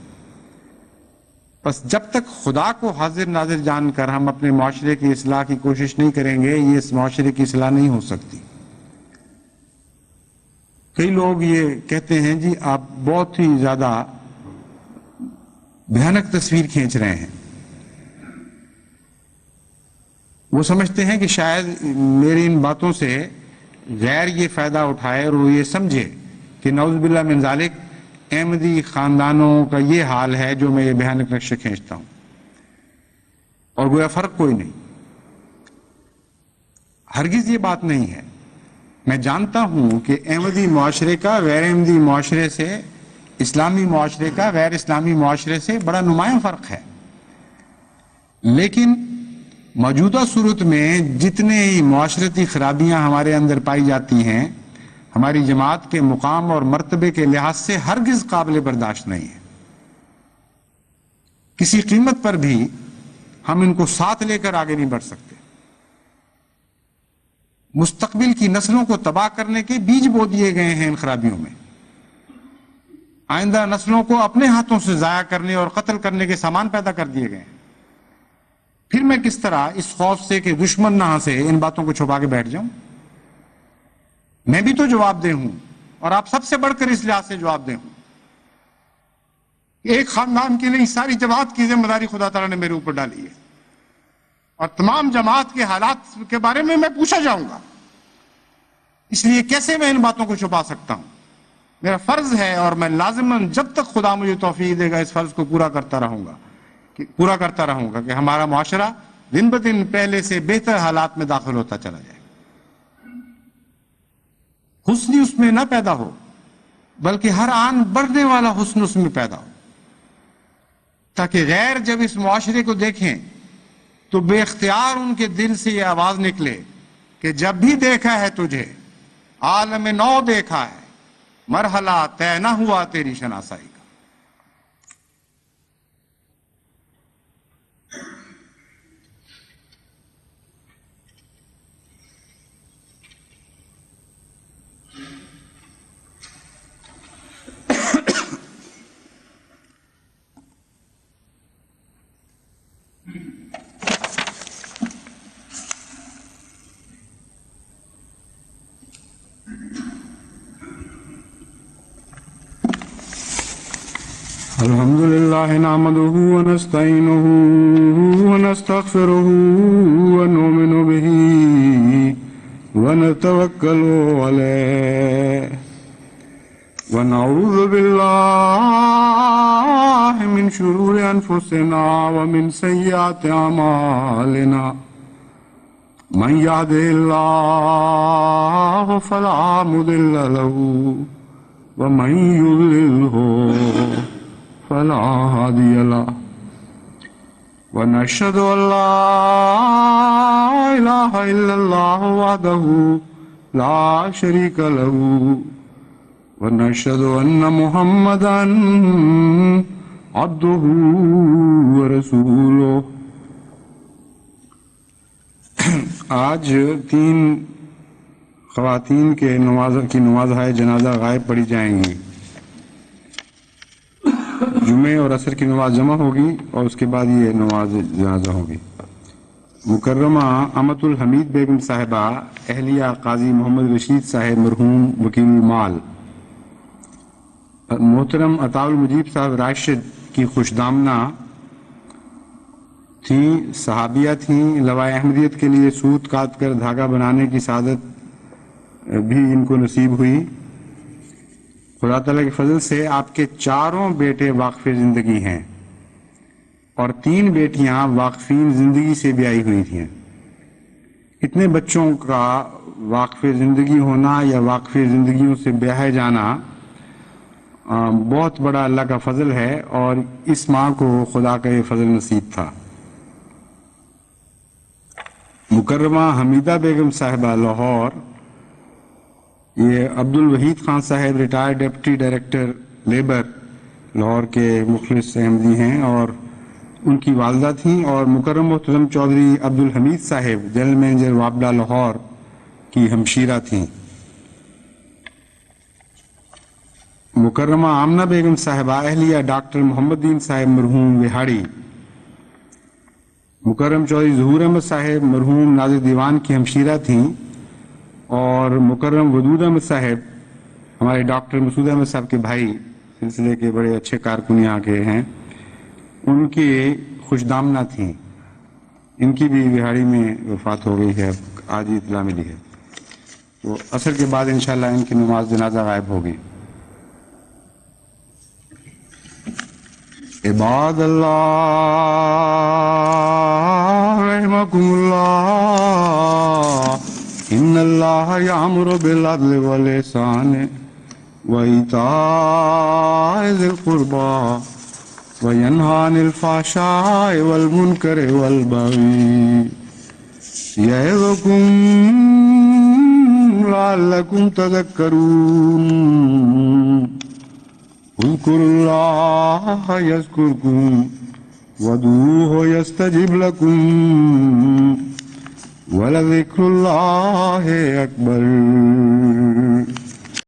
بس جب تک خدا کو حاضر ناظر جان کر ہم اپنے معاشرے کی اصلاح کی کوشش نہیں کریں گے، یہ اس معاشرے کی اصلاح نہیں ہو سکتی. کئی لوگ یہ کہتے ہیں جی آپ بہت ہی زیادہ بھیانک تصویر کھینچ رہے ہیں. وہ سمجھتے ہیں کہ شاید میری ان باتوں سے غیر یہ فائدہ اٹھائے اور وہ یہ سمجھے کہ نعوذ باللہ من ذالک احمدی خاندانوں کا یہ حال ہے جو میں یہ بھیانک نقشہ کھینچتا ہوں، اور گویا فرق کوئی نہیں. ہرگز یہ بات نہیں ہے. میں جانتا ہوں کہ احمدی معاشرے کا غیر احمدی معاشرے سے، اسلامی معاشرے کا غیر اسلامی معاشرے سے بڑا نمایاں فرق ہے، لیکن موجودہ صورت میں جتنے ہی معاشرتی خرابیاں ہمارے اندر پائی جاتی ہیں، ہماری جماعت کے مقام اور مرتبے کے لحاظ سے ہرگز قابل برداشت نہیں ہے. کسی قیمت پر بھی ہم ان کو ساتھ لے کر آگے نہیں بڑھ سکتے. مستقبل کی نسلوں کو تباہ کرنے کے بیج بو دیے گئے ہیں ان خرابیوں میں. آئندہ نسلوں کو اپنے ہاتھوں سے ضائع کرنے اور قتل کرنے کے سامان پیدا کر دیے گئے ہیں. پھر میں کس طرح اس خوف سے کہ دشمن نہ سے ان باتوں کو چھپا کے بیٹھ جاؤں؟ میں بھی تو جواب دہ ہوں، اور آپ سب سے بڑھ کر اس لحاظ سے جواب دہ ہوں. ایک خاندان کی نہیں، ساری جماعت کی ذمہ داری خدا تعالیٰ نے میرے اوپر ڈالی ہے، اور تمام جماعت کے حالات کے بارے میں پوچھا جاؤں گا. اس لیے کیسے میں ان باتوں کو چھپا سکتا ہوں؟ میرا فرض ہے، اور میں لازماً جب تک خدا مجھے توفیق دے گا اس فرض کو پورا کرتا رہوں گا کہ ہمارا معاشرہ دن بدن پہلے سے بہتر حالات میں داخل ہوتا چلا جائے. حسن اس میں نہ پیدا ہو، بلکہ ہر آن بڑھنے والا حسن اس میں پیدا ہو، تاکہ غیر جب اس معاشرے کو دیکھیں تو بے اختیار ان کے دل سے یہ آواز نکلے کہ جب بھی دیکھا ہے تجھے عالم نو دیکھا ہے، مرحلہ طے نہ ہوا تیری شناسائی کا. الحمد لله نحمده ونستعينه ونستغفره ونؤمن به ونتوكل عليه ونعوذ بالله من شرور أنفسنا ومن سيئات أعمالنا من يهده الله فلا مضل له ومن يضلله فلا هادي له ونشهد أن لا إله إلا الله وحده لا شريك له ونشهد أن محمدا عبده ورسوله. آج 3 خواتین کی نمازهای جنازہ غائب پڑھی جائیں گی. جمعے اور عصر کی نماز جمع ہوگی اور اس کے بعد یہ نماز جنازہ ہوگی. مکرمہ امت الحمید بیگم صاحبہ اہلیہ قاضی محمد رشید صاحب مرحوم وکیل المال، محترم عطا المجیب صاحب راشد کی خوش دامنہ تھیں، صحابیہ تھیں. لوائے احمدیت کے لیے سوت کاٹ کر دھاگا بنانے کی سعادت بھی ان کو نصیب ہوئی. خدا تعالیٰ کے فضل سے آپ کے 4 بیٹے واقف زندگی ہیں اور 3 بیٹیاں واقفین زندگی سے بیاہی ہوئی تھیں. اتنے بچوں کا واقف زندگی ہونا یا واقف زندگیوں سے بیاہے جانا بہت بڑا اللہ کا فضل ہے، اور اس ماں کو خدا کا یہ فضل نصیب تھا. مکرمہ حمیدہ بیگم صاحبہ لاہور، یہ عبد الوحید خان صاحب retired deputy director labour Lahore کے مخلص احمدی ہیں اور ان کی والدہ تھیں، اور مکرم محترم چودھری عبد الحمید صاحب جنرل مینیجر وابڈا لاہور کی ہمشیرہ تھیں. مکرمہ آمنہ بیگم صاحبہ اہلیہ ڈاکٹر محمد دین صاحب مرحوم وہاڑی، مکرم چودھری ظہور احمد صاحب مرحوم ناظر دیوان کی ہمشیرہ تھیں، اور مکرم ودود احمد صاحب ہمارے ڈاکٹر مسعود احمد صاحب کے بھائی، سلسلے کے بڑے اچھے کارکن یہاں کے ہیں، ان کی خوش دامنہ تھیں. ان کی بھی وہاڑی میں وفات ہو گئی ہے، آج ہی اطلاع ملی ہے. تو عصر کے بعد انشاءاللہ ان کی نماز جنازہ غائب ہوگی. عباد اللہ رحمکم اللہ، ان اللہ یامر بالعدل والاحسان وایتاء ذی القربى وینہی عن الفحشاء والمنکر والبغی یعظکم لعلکم تذکرون. اذکروا اللہ یذکرکم وادعوہ یستجب لکم وَلَذِكْرُ اللَّهِ أَكْبَرُ.